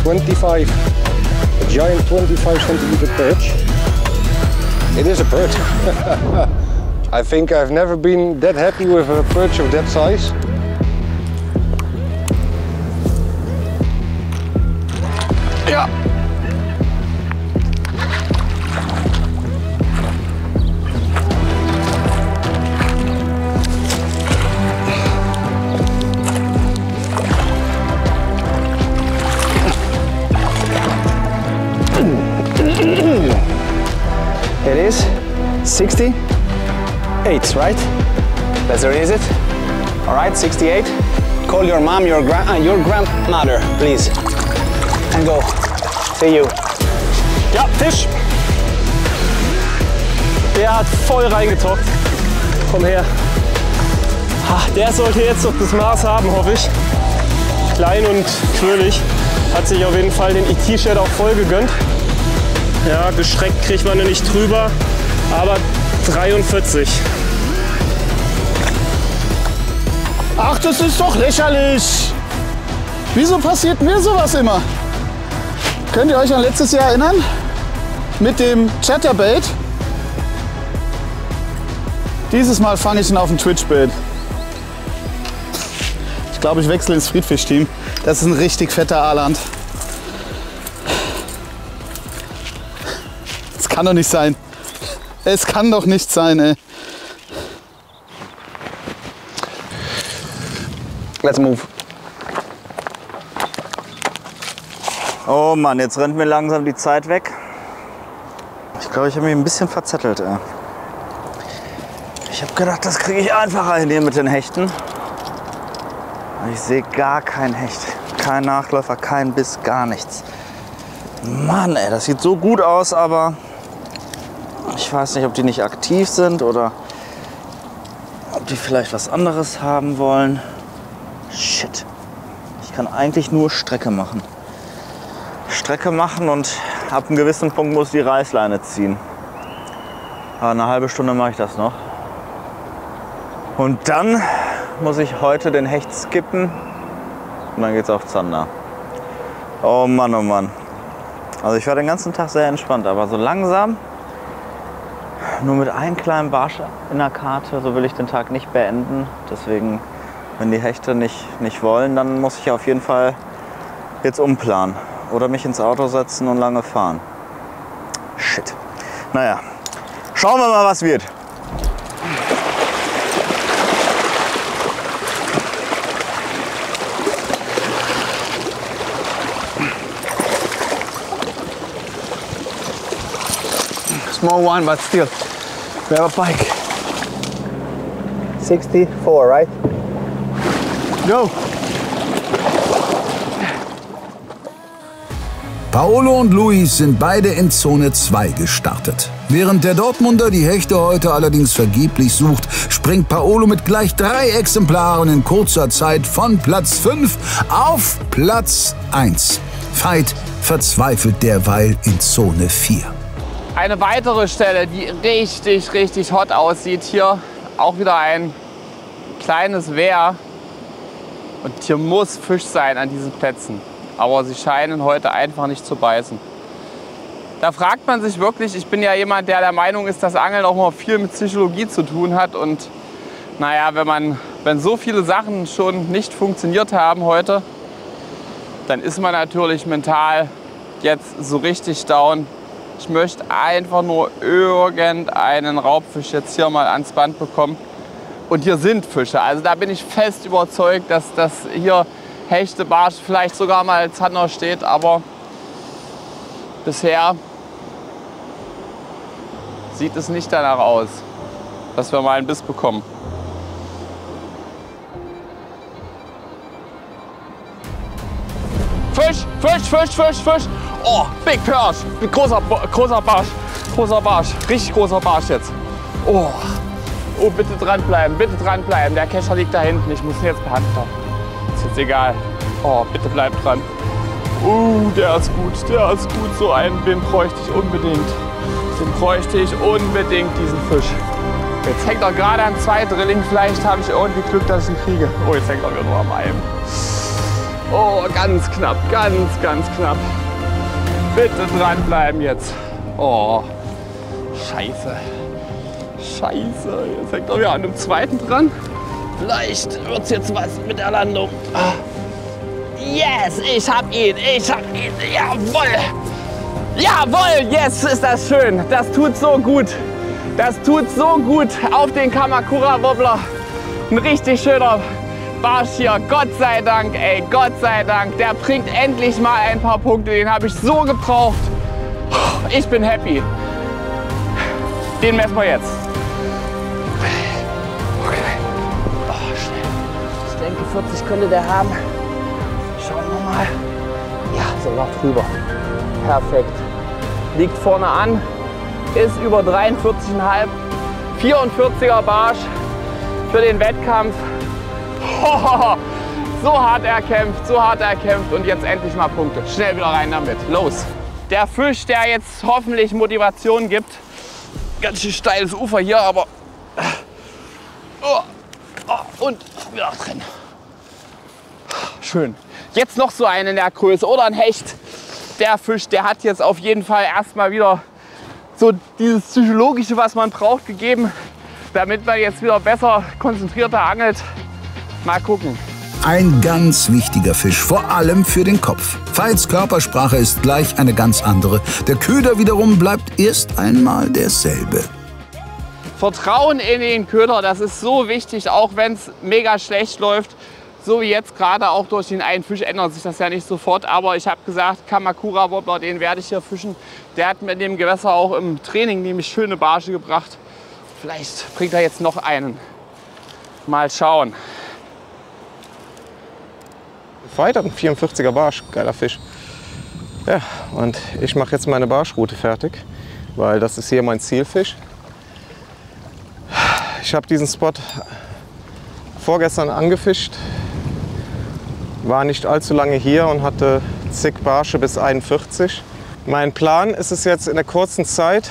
25, a giant 25 centimeter perch. It is a perch. I think I've never been that happy with a perch of that size. Ja. It is 68, right? Let's erase it. All right, 68. Call your mom, your grandmother, please. And go. See you. Ja, Fisch. Der hat voll reingetockt. Komm her. Der sollte jetzt doch das Maß haben, hoffe ich. Klein und quirlig. Hat sich auf jeden Fall den ET-Shed auch voll gegönnt. Ja, gestreckt kriegt man ihn nicht drüber, aber 43. Ach, das ist doch lächerlich. Wieso passiert mir sowas immer? Könnt ihr euch an letztes Jahr erinnern? Mit dem Chatterbait. Dieses Mal fange ich ihn auf ein Twitchbait. Ich glaube, ich wechsle ins Friedfisch-Team. Das ist ein richtig fetter Aaland. Das kann doch nicht sein. Es kann doch nicht sein, ey. Let's move. Oh Mann, jetzt rennt mir langsam die Zeit weg. Ich glaube, ich habe mich ein bisschen verzettelt, ey. Ich habe gedacht, das kriege ich einfacher hin hier mit den Hechten. Ich sehe gar keinen Hecht. Kein Nachläufer, kein Biss, gar nichts. Mann, ey, das sieht so gut aus, aber ich weiß nicht, ob die nicht aktiv sind oder ob die vielleicht was anderes haben wollen. Shit. Ich kann eigentlich nur Strecke machen. Strecke machen und ab einem gewissen Punkt muss ich die Reißleine ziehen. Aber eine halbe Stunde mache ich das noch. Und dann muss ich heute den Hecht skippen und dann geht's auf Zander. Oh Mann, oh Mann. Also ich war den ganzen Tag sehr entspannt, aber so langsam, nur mit einem kleinen Barsch in der Karte, so will ich den Tag nicht beenden. Deswegen, wenn die Hechte nicht wollen, dann muss ich auf jeden Fall jetzt umplanen. Oder mich ins Auto setzen und lange fahren. Shit. Naja, schauen wir mal, was wird. Small one, but still, we have a pike. 64, right? Go! Paolo und Luis sind beide in Zone 2 gestartet. Während der Dortmunder die Hechte heute allerdings vergeblich sucht, springt Paolo mit gleich 3 Exemplaren in kurzer Zeit von Platz 5 auf Platz 1. Veit verzweifelt derweil in Zone 4. Eine weitere Stelle, die richtig hot aussieht. Hier auch wieder ein kleines Wehr. Und hier muss Fisch sein an diesen Plätzen. Aber sie scheinen heute einfach nicht zu beißen. Da fragt man sich wirklich, ich bin ja jemand, der Meinung ist, dass Angeln auch mal viel mit Psychologie zu tun hat. Und naja, wenn so viele Sachen schon nicht funktioniert haben heute, dann ist man natürlich mental jetzt so richtig down. Ich möchte einfach nur irgendeinen Raubfisch jetzt hier mal ans Band bekommen. Und hier sind Fische. Also da bin ich fest überzeugt, dass hier Hechte, Barsch, vielleicht sogar mal Zander steht. Aber bisher sieht es nicht danach aus, dass wir mal einen Biss bekommen. Fisch, Fisch, Fisch, Fisch, Fisch. Oh, Big Perch. Großer Barsch. Großer Barsch. Richtig großer Barsch jetzt. Oh, oh, bitte dranbleiben, bitte dranbleiben. Der Kescher liegt da hinten. Ich muss ihn jetzt behandeln. Ist jetzt egal. Oh, bitte bleib dran. Der ist gut, der ist gut. So einen, den bräuchte ich unbedingt. Den bräuchte ich unbedingt, diesen Fisch. Jetzt hängt er gerade an 2 Drilling. Vielleicht habe ich irgendwie Glück, dass ich ihn kriege. Oh, jetzt hängt er wieder nur am einem. Oh, ganz knapp, ganz knapp. Bitte dranbleiben jetzt. Oh, scheiße. Scheiße, jetzt hängt er wieder an dem zweiten dran. Vielleicht wird es jetzt was mit der Landung. Yes, ich hab ihn, jawohl. Jawohl, yes, ist das schön. Das tut so gut. Das tut so gut auf den Kamakura Wobbler. Ein richtig schöner Barsch hier, Gott sei Dank, ey, Gott sei Dank. Der bringt endlich mal ein paar Punkte, den habe ich so gebraucht. Ich bin happy. Den messen wir jetzt. Okay. Oh, schnell. Ich denke, 40 könnte der haben. Schauen wir mal. Ja, sogar drüber. Perfekt. Liegt vorne an, ist über 43,5. 44er Barsch für den Wettkampf. Oh, so hart erkämpft, so hart erkämpft und jetzt endlich mal Punkte. Schnell wieder rein damit. Los. Der Fisch, der jetzt hoffentlich Motivation gibt. Ganz schön steiles Ufer hier, aber oh, Und wieder drin. Schön. Jetzt noch so einen in der Größe oder ein Hecht. Der Fisch, der hat jetzt auf jeden Fall erstmal wieder so dieses Psychologische, was man braucht, gegeben, damit man jetzt wieder besser, konzentrierter angelt. Mal gucken. Ein ganz wichtiger Fisch, vor allem für den Kopf. Veits Körpersprache ist gleich eine ganz andere. Der Köder wiederum bleibt erst einmal derselbe. Vertrauen in den Köder, das ist so wichtig, auch wenn es mega schlecht läuft. So wie jetzt gerade auch durch den einen Fisch ändert sich das ja nicht sofort. Aber ich habe gesagt, Kamakura Wobbler, den werde ich hier fischen. Der hat mir in dem Gewässer auch im Training nämlich schöne Barsche gebracht. Vielleicht bringt er jetzt noch einen. Mal schauen. Weiter ein 44er Barsch, geiler Fisch. Ja, und ich mache jetzt meine Barschroute fertig, weil das ist hier mein Zielfisch. Ich habe diesen Spot vorgestern angefischt, war nicht allzu lange hier und hatte zig Barsche bis 41. Mein Plan ist es jetzt in der kurzen Zeit,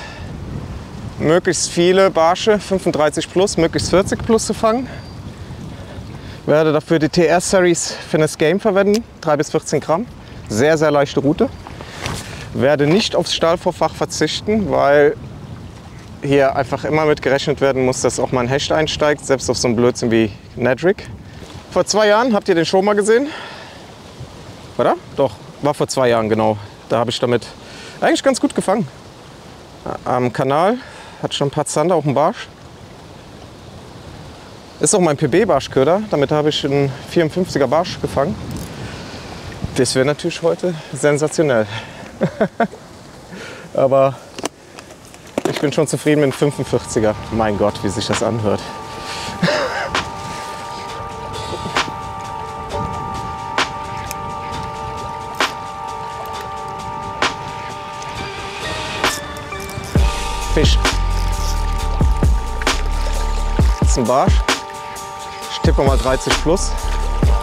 möglichst viele Barsche, 35 plus, möglichst 40 plus zu fangen. Werde dafür die TR-Series Finesse Game verwenden, 3 bis 14 Gramm. Sehr, sehr leichte Route. Werde nicht aufs Stahlvorfach verzichten, weil hier einfach immer mit gerechnet werden muss, dass auch mal ein Hecht einsteigt, selbst auf so einen Blödsinn wie Nedrick. Vor 2 Jahren, habt ihr den schon mal gesehen? Oder? Doch, war vor 2 Jahren, genau. Da habe ich damit eigentlich ganz gut gefangen. Am Kanal, hat schon ein paar Zander auf dem Barsch. Ist auch mein PB-Barschköder, damit habe ich einen 54er Barsch gefangen. Das wäre natürlich heute sensationell. Aber ich bin schon zufrieden mit dem 45er. Mein Gott, wie sich das anhört. Fisch. Das ist ein Barsch. Ich tippe mal 30 plus.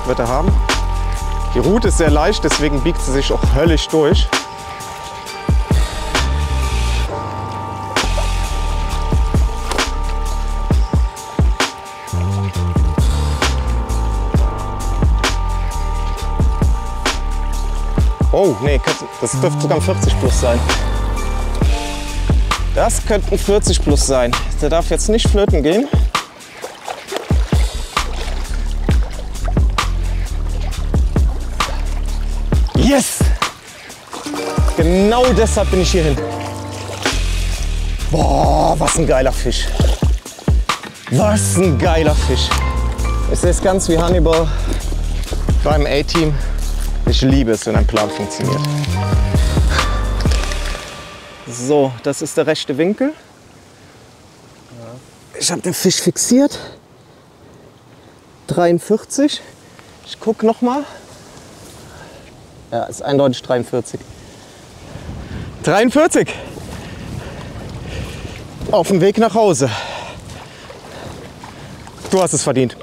Wird er haben. Die Route ist sehr leicht, deswegen biegt sie sich auch höllisch durch. Oh, nee, das dürfte sogar ein 40 plus sein. Das könnte ein 40 plus sein. Der darf jetzt nicht flöten gehen. Yes! Genau deshalb bin ich hier hin. Boah, was ein geiler Fisch. Was ein geiler Fisch. Ich sehe es ganz wie Hannibal beim A-Team. Ich liebe es, wenn ein Plan funktioniert. So, das ist der rechte Winkel. Ich habe den Fisch fixiert. 43. Ich gucke noch mal. Ja, ist eindeutig 43. 43! Auf dem Weg nach Hause. Du hast es verdient.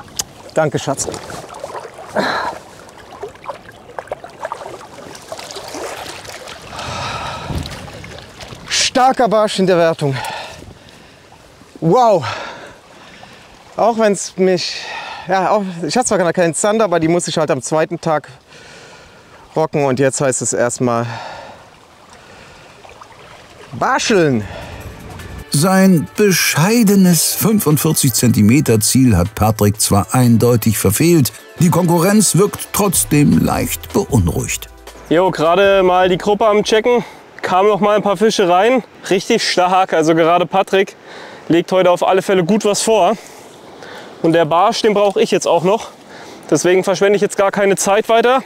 Danke, Schatz. Starker Barsch in der Wertung. Wow! Auch wenn es mich... Ja, ich hatte zwar keinen Zander, aber die muss ich halt am zweiten Tag rocken. Und jetzt heißt es erstmal barscheln. Sein bescheidenes 45 cm Ziel hat Patrick zwar eindeutig verfehlt, die Konkurrenz wirkt trotzdem leicht beunruhigt. Jo, gerade mal die Gruppe am Checken. Kamen noch mal ein paar Fische rein. Richtig stark, also gerade Patrick legt heute auf alle Fälle gut was vor. Und der Barsch, den brauche ich jetzt auch noch. Deswegen verschwende ich jetzt gar keine Zeit weiter,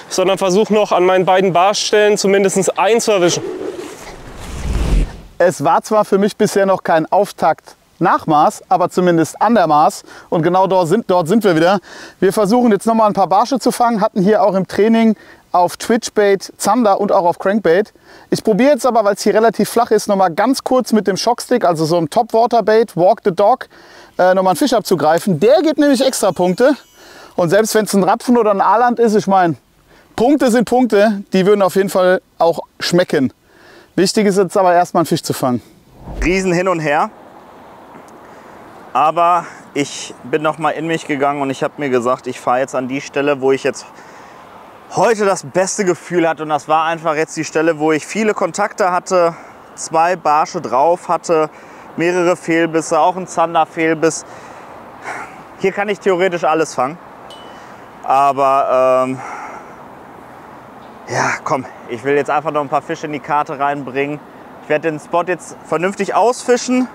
sondern versuche noch an meinen beiden Barschstellen zumindest einen zu erwischen. Es war zwar für mich bisher noch kein Auftakt-Nachmaß, aber zumindest an der Maß. Und genau dort sind wir wieder. Wir versuchen jetzt noch mal ein paar Barsche zu fangen. Hatten hier auch im Training auf Twitchbait, Zander und auch auf Crankbait. Ich probiere jetzt aber, weil es hier relativ flach ist, noch mal ganz kurz mit dem Shockstick, also so einem Top-Water-Bait, Walk the Dog, noch mal einen Fisch abzugreifen. Der gibt nämlich extra Punkte. Und selbst wenn es ein Rapfen oder ein Aaland ist, ich meine, Punkte sind Punkte, die würden auf jeden Fall auch schmecken. Wichtig ist jetzt aber erstmal einen Fisch zu fangen. Riesen hin und her. Aber Ich bin noch mal in mich gegangen und ich habe mir gesagt, ich fahre jetzt an die Stelle, wo ich jetzt heute das beste Gefühl hatte. Und das war einfach jetzt die Stelle, wo ich viele Kontakte hatte, 2 Barsche drauf hatte, mehrere Fehlbisse, auch ein Zander-Fehlbiss. Hier kann ich theoretisch alles fangen. Aber ja, komm, ich will jetzt einfach noch ein paar Fische in die Karte reinbringen. Ich werde den Spot jetzt vernünftig ausfischen.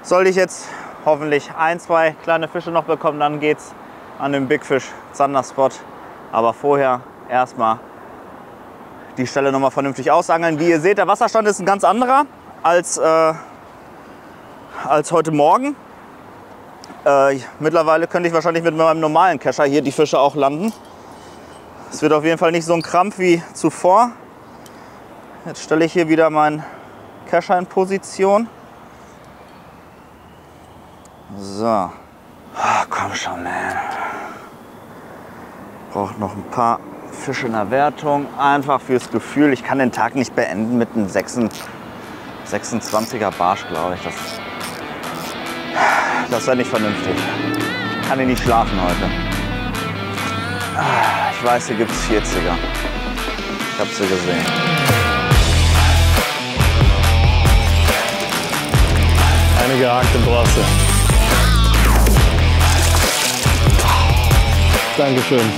Soll ich jetzt hoffentlich 1, 2 kleine Fische noch bekommen, dann geht's an den Big Fish Zander Spot. Aber vorher erstmal die Stelle noch mal vernünftig ausangeln. Wie ihr seht, der Wasserstand ist ein ganz anderer als heute Morgen. Mittlerweile könnte ich wahrscheinlich mit meinem normalen Kescher hier die Fische auch landen. Es wird auf jeden Fall nicht so ein Krampf wie zuvor. Jetzt stelle ich hier wieder meinen Kescher in Position. So. Oh, komm schon, man. Braucht noch ein paar Fische in der Wertung. Einfach fürs Gefühl. Ich kann den Tag nicht beenden mit einem 26er Barsch, glaube ich. Das wäre nicht vernünftig. Ich kann hier nicht schlafen heute. Ich weiß, hier gibt es 40er. Ich habe sie gesehen. Eine gehackte Brasse. Dankeschön.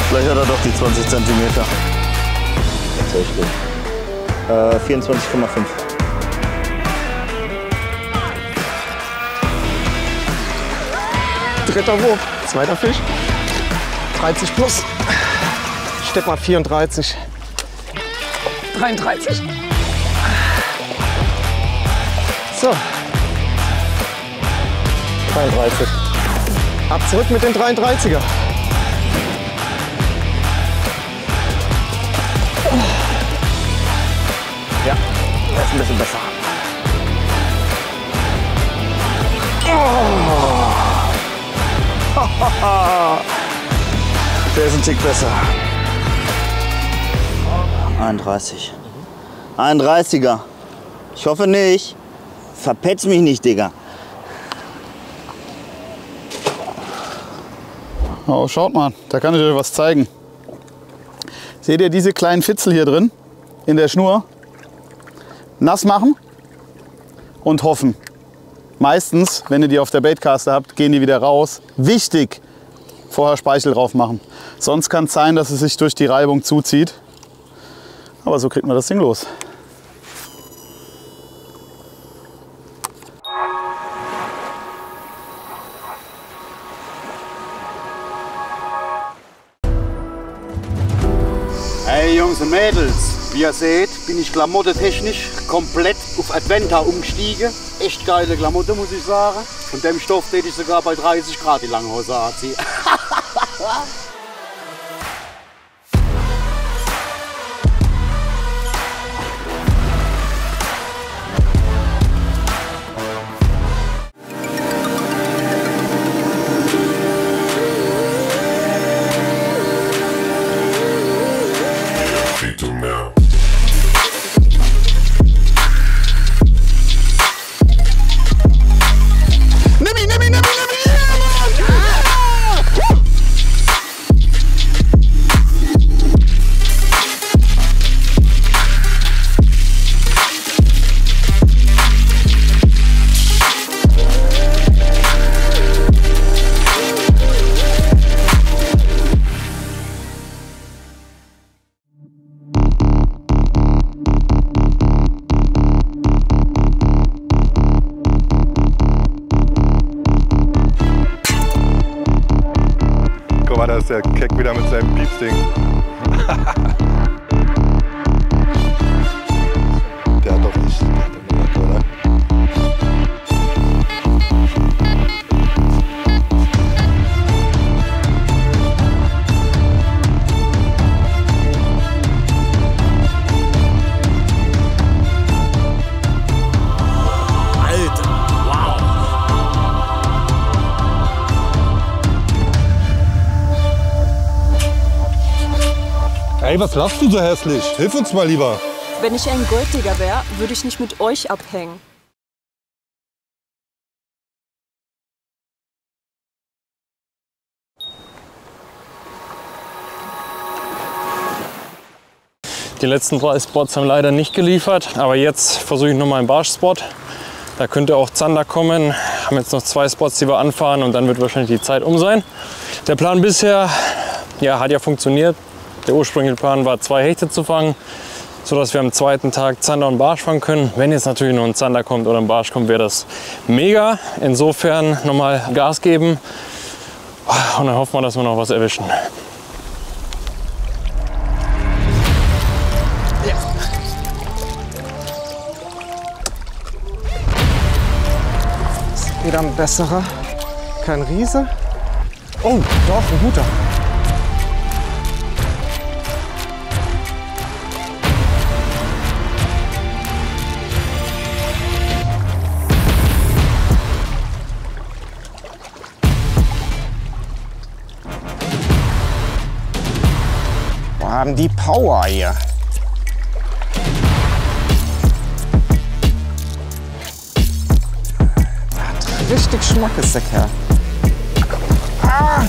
Vielleicht hat er doch die 20 cm. Tatsächlich. 24,5. Dritter Wurf, zweiter Fisch. 30 plus. Steck mal 34. 33. So. 33. Ab zurück mit den 33er. Ja, das ist ein bisschen besser. Der ist ein Tick besser. 31. 31er. Ich hoffe nicht. Verpetz mich nicht, Digga. Oh, schaut mal, da kann ich euch was zeigen. Seht ihr diese kleinen Fitzel hier drin in der Schnur? Nass machen und hoffen. Meistens, wenn ihr die auf der Baitcaster habt, gehen die wieder raus. Wichtig, vorher Speichel drauf machen. Sonst kann es sein, dass es sich durch die Reibung zuzieht. Aber so kriegt man das Ding los. Hey Jungs und Mädels, wie ihr seht, bin ich klamottentechnisch komplett auf Adventa umgestiegen. Echt geile Klamotte, muss ich sagen. Von dem Stoff täte ich sogar bei 30 Grad die lange Hose anziehen. Da ist der Keck wieder mit seinem Piepsding. Der hat doch nicht. Der hat doch nicht, oder? Alter, wow. Ey, was lachst du so hässlich? Hilf uns mal lieber. Wenn ich ein Golddigger wäre, würde ich nicht mit euch abhängen. Die letzten 3 Spots haben leider nicht geliefert, aber jetzt versuche ich nochmal einen Barschspot. Da könnte auch Zander kommen. Wir haben jetzt noch 2 Spots, die wir anfahren und dann wird wahrscheinlich die Zeit um sein. Der Plan bisher hat ja funktioniert. Der ursprüngliche Plan war 2 Hechte zu fangen, sodass wir am zweiten Tag Zander und Barsch fangen können. Wenn jetzt natürlich noch ein Zander kommt oder ein Barsch kommt, wäre das mega. Insofern nochmal Gas geben und dann hoffen wir, dass wir noch was erwischen. Wieder ein besserer. Kein Riese. Oh, doch, ein guter. Wir haben die Power hier. Richtig Schmackes, der Kerl. Ah!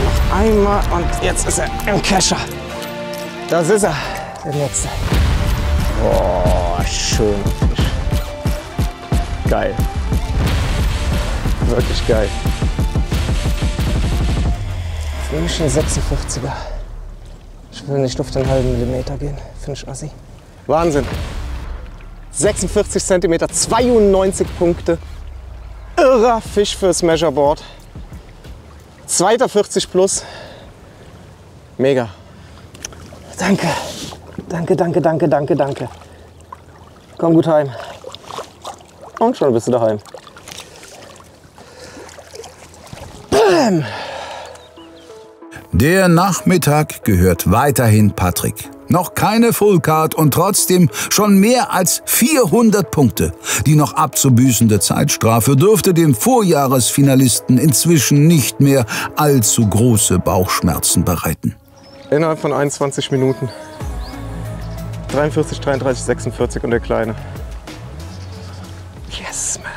Noch einmal und jetzt ist er im Kescher. Das ist er, der nächste. Oh, schöner Fisch. Geil. Wirklich geil. Für mich ein 46er. Ich will nicht auf den halben Millimeter gehen, finde ich assi. Wahnsinn. 46 cm, 92 Punkte. Irrer Fisch fürs Measureboard. Zweiter 40 plus. Mega. Danke. Danke, danke, danke, danke, danke. Komm gut heim. Und schon bist du daheim. Bam! Der Nachmittag gehört weiterhin Patrick. Noch keine Fullcard und trotzdem schon mehr als 400 Punkte. Die noch abzubüßende Zeitstrafe dürfte dem Vorjahresfinalisten inzwischen nicht mehr allzu große Bauchschmerzen bereiten. Innerhalb von 21 Minuten. 43, 33, 46 und der Kleine. Yes, man.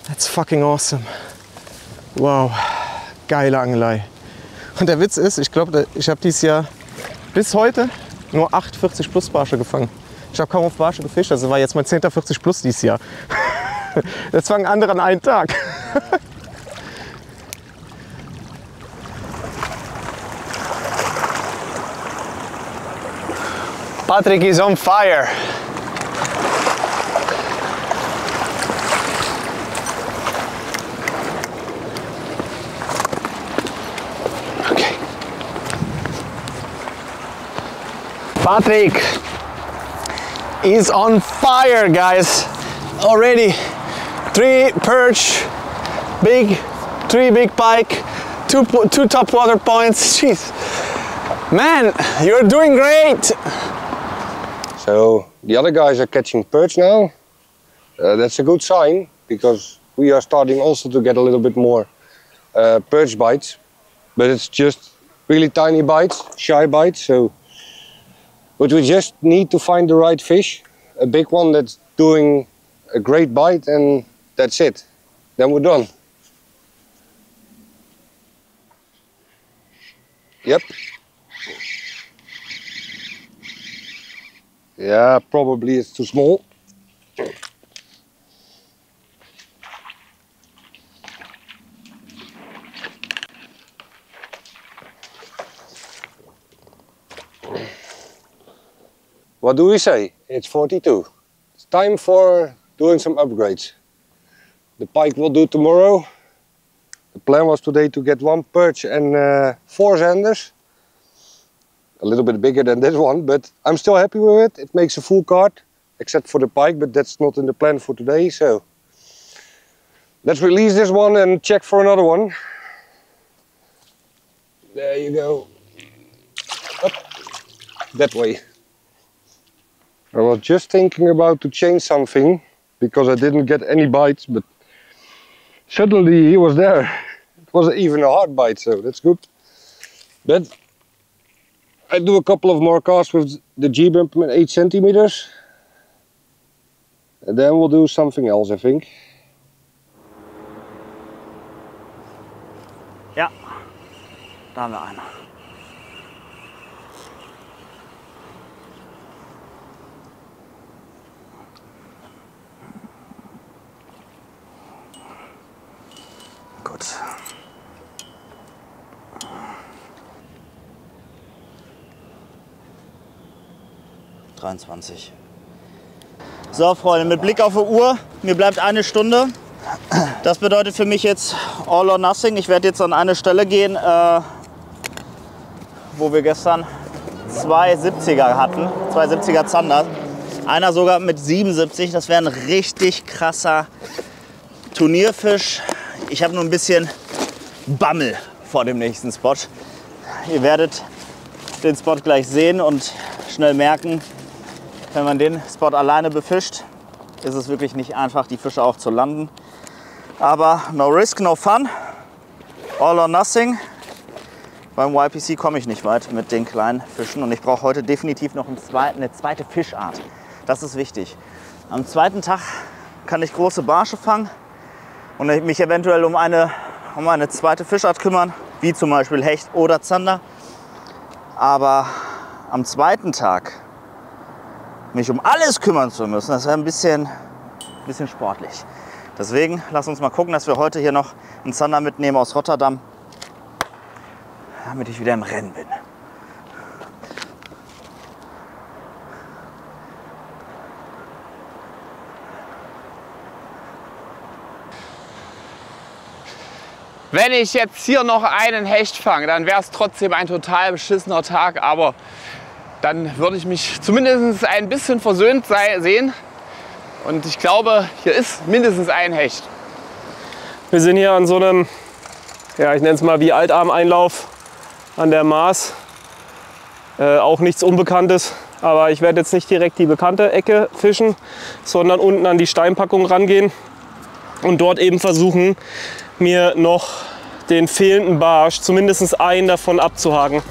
That's fucking awesome. Wow. Geile Angelei. Und der Witz ist, ich glaube, ich habe dieses Jahr bis heute nur 8 40 plus Barsche gefangen. Ich habe kaum auf Barsche gefischt, also war jetzt mein 10. 40 plus dieses Jahr. Das fangen andere an einem Tag. Patrick is on fire. Patrick is on fire, guys. Already 3 perch, 3 big pike, 2 top water points. Jeez. Man, you're doing great. So the other guys are catching perch now. That's a good sign because we are starting also to get a little bit more perch bites. But it's just really tiny bites, shy bites. But we just need to find the right fish, a big one that's doing a great bite, and that's it. Then we're done. Yep. Yeah, probably it's too small. What do we say? It's 42. It's time for doing some upgrades. The pike will do tomorrow. The plan was today to get 1 perch and 4 zanders. A little bit bigger than this one, but I'm still happy with it. It makes a full card, except for the pike, but that's not in the plan for today. So let's release this one and check for another one. There you go. Up. That way. I was just thinking about to change something because I didn't get any bites, but suddenly he was there. It wasn't even a hard bite, so that's good. But I do a couple of more casts with the G-Bump at 8 centimeters. And then we'll do something else, I think. Ja, da haben wir einen. Gut. So, Freunde, mit Blick auf die Uhr, mir bleibt eine Stunde. Das bedeutet für mich jetzt all or nothing. Ich werde jetzt an eine Stelle gehen, wo wir gestern 2 70er hatten, 2 70er Zander. Einer sogar mit 77, das wäre ein richtig krasser Turnierfisch. Ich habe nur ein bisschen Bammel vor dem nächsten Spot. Ihr werdet den Spot gleich sehen und schnell merken, wenn man den Spot alleine befischt, ist es wirklich nicht einfach, die Fische auch zu landen. Aber no risk, no fun, all or nothing. Beim YPC komme ich nicht weit mit den kleinen Fischen und ich brauche heute definitiv noch eine zweite Fischart. Das ist wichtig. Am zweiten Tag kann ich große Barsche fangen und mich eventuell um eine zweite Fischart kümmern, wie zum Beispiel Hecht oder Zander. Aber am zweiten Tag mich um alles kümmern zu müssen, das wäre ein bisschen sportlich. Deswegen lass uns mal gucken, dass wir heute hier noch einen Zander mitnehmen aus Rotterdam, damit ich wieder im Rennen bin. Wenn ich jetzt hier noch einen Hecht fange, dann wäre es trotzdem ein total beschissener Tag, aber dann würde ich mich zumindest ein bisschen versöhnt sehen. Und ich glaube, hier ist mindestens ein Hecht. Wir sind hier an so einem, ja, ich nenne es mal wie Altarmeinlauf an der Maas. Auch nichts Unbekanntes, aber ich werde jetzt nicht direkt die bekannte Ecke fischen, sondern unten an die Steinpackung rangehen und dort eben versuchen, mir noch den fehlenden Barsch, zumindest einen davon, abzuhaken.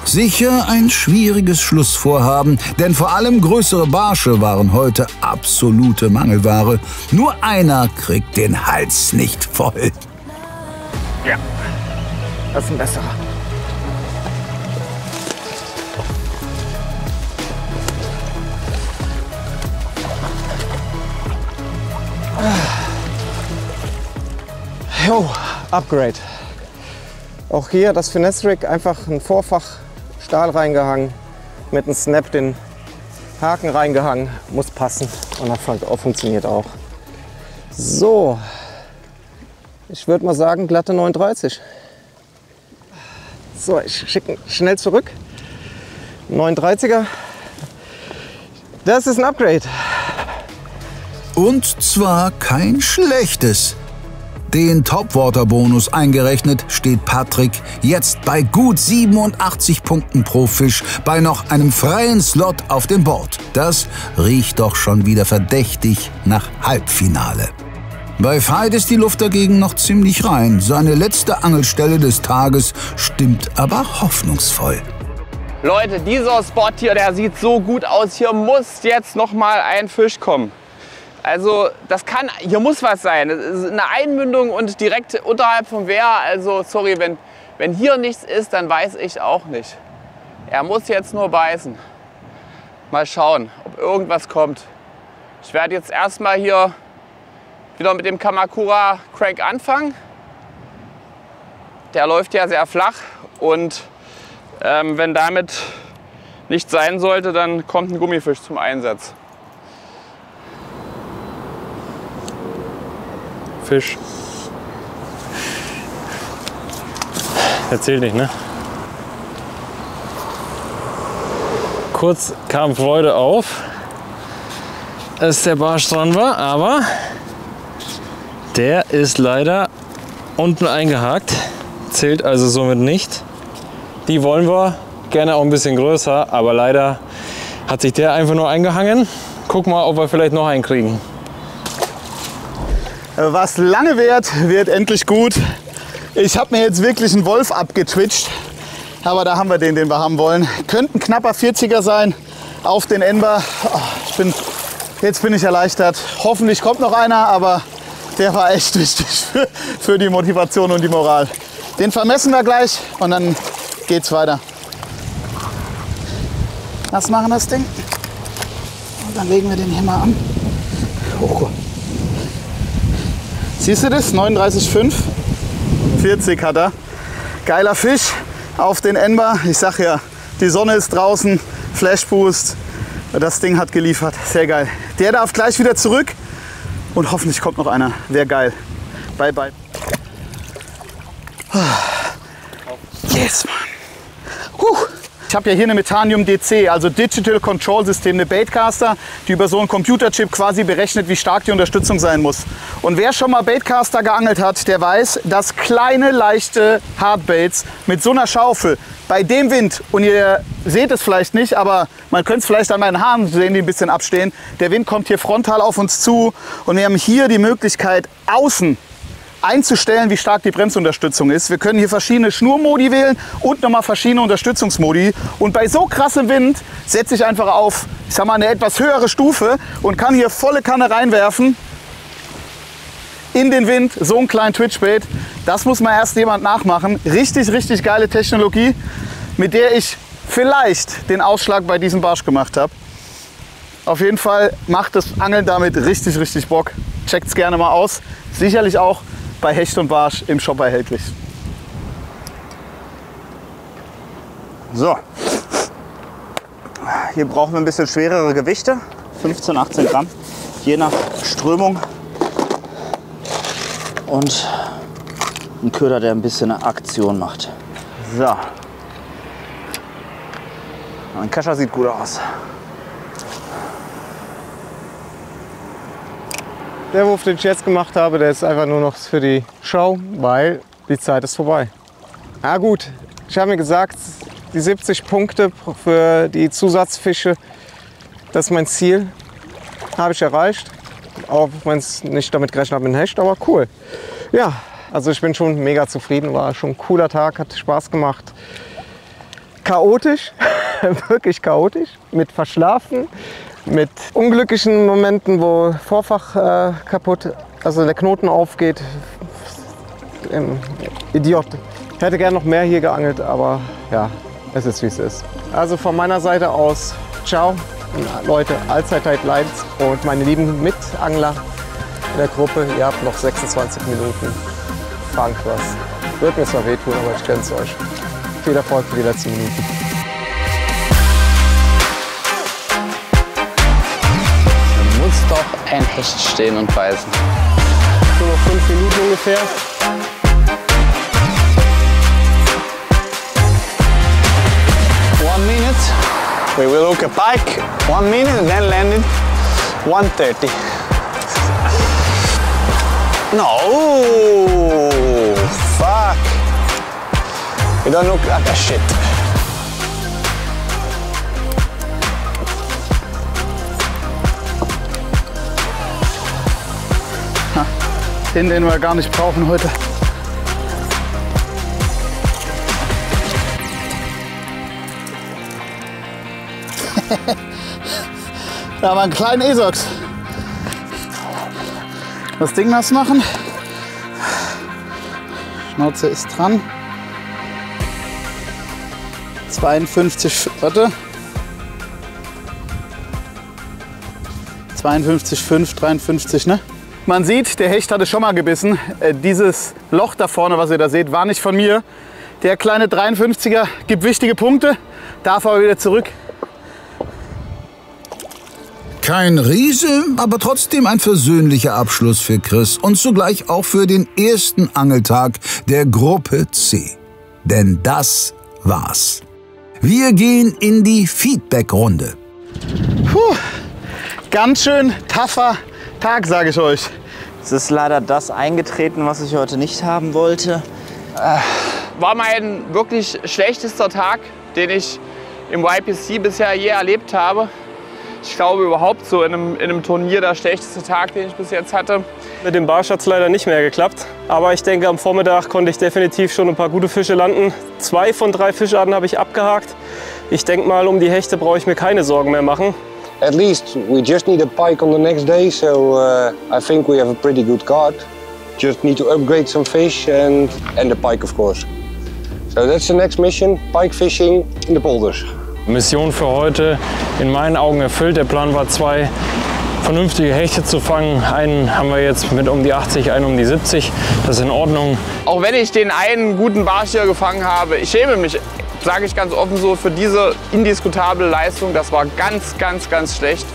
Sicher ein schwieriges Schlussvorhaben, denn vor allem größere Barsche waren heute absolute Mangelware. Nur einer kriegt den Hals nicht voll. Ja, das ist ein besserer. Jo, Upgrade. Auch hier das Finesse Rig, einfach ein Vorfach Stahl reingehangen, mit einem Snap den Haken reingehangen, muss passen und das funktioniert auch. So, ich würde mal sagen glatte 39. So, ich schicke schnell zurück. 39er, das ist ein Upgrade. Und zwar kein schlechtes. Den Topwater-Bonus eingerechnet steht Patrick jetzt bei gut 87 Punkten pro Fisch bei noch einem freien Slot auf dem Board. Das riecht doch schon wieder verdächtig nach Halbfinale. Bei Veit ist die Luft dagegen noch ziemlich rein. Seine letzte Angelstelle des Tages stimmt aber hoffnungsvoll. Leute, dieser Spot hier, der sieht so gut aus. Hier muss jetzt noch mal ein Fisch kommen. Also hier muss was sein. Das ist eine Einmündung und direkt unterhalb vom Wehr. Also sorry, wenn hier nichts ist, dann weiß ich auch nicht. Er muss jetzt nur beißen. Mal schauen, ob irgendwas kommt. Ich werde jetzt erstmal hier wieder mit dem Kamakura Crank anfangen. Der läuft ja sehr flach und wenn damit nichts sein sollte, dann kommt ein Gummifisch zum Einsatz. Fisch. Erzähl nicht, ne? Kurz kam Freude auf, als der Barsch dran war, aber der ist leider unten eingehakt, zählt also somit nicht. Die wollen wir gerne auch ein bisschen größer, aber leider hat sich der einfach nur eingehangen. guck mal, ob wir vielleicht noch einen kriegen. Was lange währt, wird endlich gut. Ich habe mir jetzt wirklich einen Wolf abgetwitcht. Aber da haben wir den wir haben wollen. Könnte ein knapper 40er sein auf den Enber. Oh, jetzt bin ich erleichtert. Hoffentlich kommt noch einer, aber der war echt wichtig für die Motivation und die Moral. Den vermessen wir gleich und dann geht's weiter. Lass machen das Ding. Und dann legen wir den hier mal an. Oh. Siehst du das? 39,5. 40 hat er. Geiler Fisch auf den Enber. Ich sag ja, die Sonne ist draußen. Flashboost. Das Ding hat geliefert. Sehr geil. Der darf gleich wieder zurück. Und hoffentlich kommt noch einer. Wäre geil. Bye, bye. Yes, Mann. Ich habe ja hier eine Methanium DC, also Digital Control System, eine Baitcaster, die über so einen Computerchip quasi berechnet, wie stark die Unterstützung sein muss. Und wer schon mal Baitcaster geangelt hat, der weiß, dass kleine, leichte Hardbaits mit so einer Schaufel bei dem Wind, und ihr seht es vielleicht nicht, aber man könnte es vielleicht an meinen Haaren sehen, die ein bisschen abstehen, der Wind kommt hier frontal auf uns zu und wir haben hier die Möglichkeit, außen einzustellen, wie stark die Bremsunterstützung ist. Wir können hier verschiedene Schnurmodi wählen und nochmal verschiedene Unterstützungsmodi. Und bei so krassem Wind setze ich einfach auf, ich sag mal, eine etwas höhere Stufe und kann hier volle Kanne reinwerfen in den Wind, so einen kleinen Twitchbait. Das muss mal erst jemand nachmachen. Richtig, richtig geile Technologie, mit der ich vielleicht den Ausschlag bei diesem Barsch gemacht habe. Auf jeden Fall macht das Angeln damit richtig, richtig Bock. Checkt's gerne mal aus. Sicherlich auch bei Hecht und Barsch im Shop erhältlich. So, hier brauchen wir ein bisschen schwerere Gewichte, 15, 18 Gramm, je nach Strömung. Und ein Köder, der ein bisschen eine Aktion macht. So, mein Kescher sieht gut aus. Der Wurf, den ich jetzt gemacht habe, der ist einfach nur noch für die Show, weil die Zeit ist vorbei. Na gut, ich habe mir gesagt, die 70 Punkte für die Zusatzfische, das ist mein Ziel. Habe ich erreicht. Auch wenn es nicht damit gerechnet habe mit dem Hecht, aber cool. Ja, also ich bin schon mega zufrieden, war schon ein cooler Tag, hat Spaß gemacht. Chaotisch, wirklich chaotisch, mit Verschlafen. Mit unglücklichen Momenten, wo Vorfach kaputt, also der Knoten aufgeht. Idiot. Ich hätte gerne noch mehr hier geangelt, aber ja, es ist wie es ist. Also von meiner Seite aus, ciao Leute, allzeit Leidens und meine lieben Mitangler in der Gruppe, ihr habt noch 26 Minuten. Fangt was. Wird mir zwar wehtun, aber ich gönn's euch. Viel Erfolg für die letzten Minuten. Muss doch ein Hecht stehen und beißen. So noch 5 Minuten ungefähr. We will hook a pike, 1 minute, and then land it 1:30. No, fuck. You don't look at that shit. Den wir gar nicht brauchen heute. Da haben wir einen kleinen Esox. Das Ding nass machen. Schnauze ist dran. 52, warte. 52,5, 53, ne? Man sieht, der Hecht hatte schon mal gebissen. Dieses Loch da vorne, was ihr da seht, war nicht von mir. Der kleine 53er gibt wichtige Punkte, darf aber wieder zurück. Kein Riese, aber trotzdem ein versöhnlicher Abschluss für Chris und zugleich auch für den ersten Angeltag der Gruppe C. Denn das war's. Wir gehen in die Feedback-Runde. Puh, ganz schön tougher Tag, sage ich euch. Es ist leider das eingetreten, was ich heute nicht haben wollte. War mein wirklich schlechtester Tag, den ich im YPC bisher je erlebt habe. Ich glaube überhaupt so in einem Turnier der schlechteste Tag, den ich bis jetzt hatte. Mit dem Barsch hat es leider nicht mehr geklappt. Aber ich denke, am Vormittag konnte ich definitiv schon ein paar gute Fische landen. 2 von 3 Fischarten habe ich abgehakt. Ich denke mal, um die Hechte brauche ich mir keine Sorgen mehr machen. At least we just need a pike on the next day, so I think we have a pretty good card. Just need to upgrade some fish and the pike, of course. So that's the next mission, pike fishing in the polders. Mission für heute in meinen Augen erfüllt. Der Plan war 2 vernünftige Hechte zu fangen. Einen haben wir jetzt mit um die 80, einen um die 70. Das ist in Ordnung. Auch wenn ich den einen guten Barsch hier gefangen habe, ich schäme mich, sage ich ganz offen so, für diese indiskutable Leistung. Das war ganz, ganz, ganz schlecht.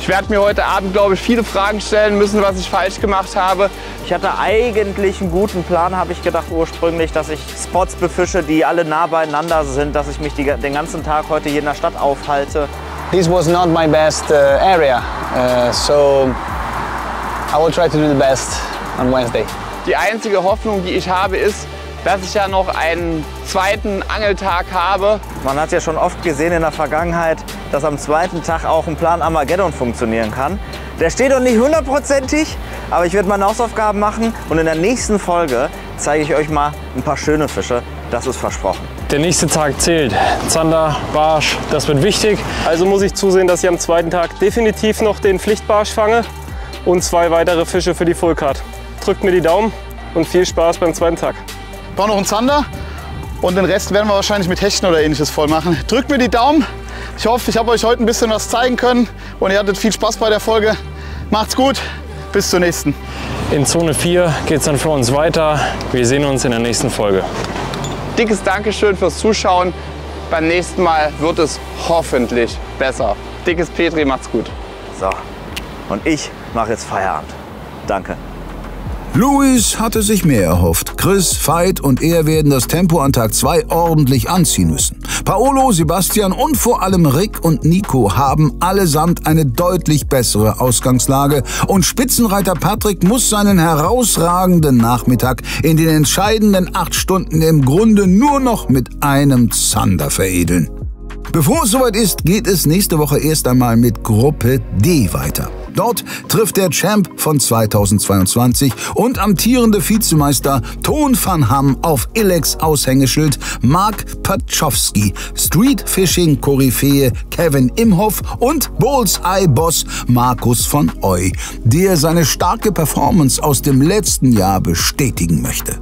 Ich werde mir heute Abend, glaube ich, viele Fragen stellen müssen, was ich falsch gemacht habe. Ich hatte eigentlich einen guten Plan, habe ich gedacht ursprünglich, dass ich Spots befische, die alle nah beieinander sind, dass ich mich den ganzen Tag heute hier in der Stadt aufhalte. This was not my best area, so I will try to do the best on Wednesday. Die einzige Hoffnung, die ich habe, ist, dass ich ja noch einen zweiten Angeltag habe. Man hat ja schon oft gesehen in der Vergangenheit, dass am zweiten Tag auch ein Plan Armageddon funktionieren kann. Der steht noch nicht hundertprozentig, aber ich werde meine Hausaufgaben machen und in der nächsten Folge zeige ich euch mal ein paar schöne Fische. Das ist versprochen. Der nächste Tag zählt. Zander, Barsch, das wird wichtig. Also muss ich zusehen, dass ich am zweiten Tag definitiv noch den Pflichtbarsch fange und 2 weitere Fische für die Fullcard. Drückt mir die Daumen und viel Spaß beim zweiten Tag. Ich brauche noch einen Zander und den Rest werden wir wahrscheinlich mit Hechten oder Ähnliches voll machen. Drückt mir die Daumen. Ich hoffe, ich habe euch heute ein bisschen was zeigen können und ihr hattet viel Spaß bei der Folge. Macht's gut, bis zur nächsten. In Zone 4 geht es dann für uns weiter. Wir sehen uns in der nächsten Folge. Dickes Dankeschön fürs Zuschauen. Beim nächsten Mal wird es hoffentlich besser. Dickes Petri, macht's gut. So, und ich mache jetzt Feierabend. Danke. Luis hatte sich mehr erhofft. Chris, Veit und er werden das Tempo an Tag 2 ordentlich anziehen müssen. Paolo, Sebastian und vor allem Rick und Nico haben allesamt eine deutlich bessere Ausgangslage und Spitzenreiter Patrick muss seinen herausragenden Nachmittag in den entscheidenden 8 Stunden im Grunde nur noch mit einem Zander veredeln. Bevor es soweit ist, geht es nächste Woche erst einmal mit Gruppe D weiter. Dort trifft der Champ von 2022 und amtierende Vizemeister Toon van Ham auf Ilex Aushängeschild Mark Paczowski, Street-Fishing-Koryphäe Kevin Imhoff und Bullseye-Boss Markus von Oy, der seine starke Performance aus dem letzten Jahr bestätigen möchte.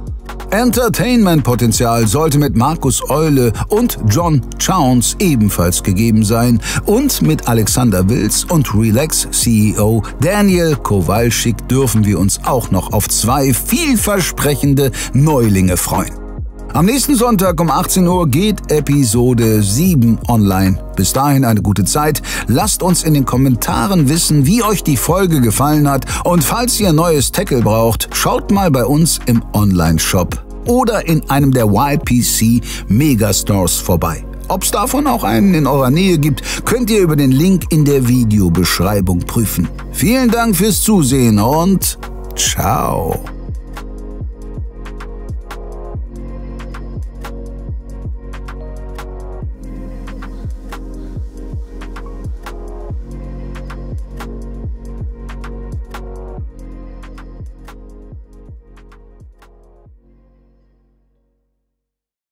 Entertainment-Potenzial sollte mit Markus Eule und John Chowns ebenfalls gegeben sein und mit Alexander Wils und Relax-CEO Daniel Kowalczyk dürfen wir uns auch noch auf 2 vielversprechende Neulinge freuen. Am nächsten Sonntag um 18 Uhr geht Episode 7 online. Bis dahin eine gute Zeit. Lasst uns in den Kommentaren wissen, wie euch die Folge gefallen hat. Und falls ihr neues Tackle braucht, schaut mal bei uns im Online-Shop oder in einem der YPC Megastores vorbei. Ob es davon auch einen in eurer Nähe gibt, könnt ihr über den Link in der Videobeschreibung prüfen. Vielen Dank fürs Zusehen und ciao.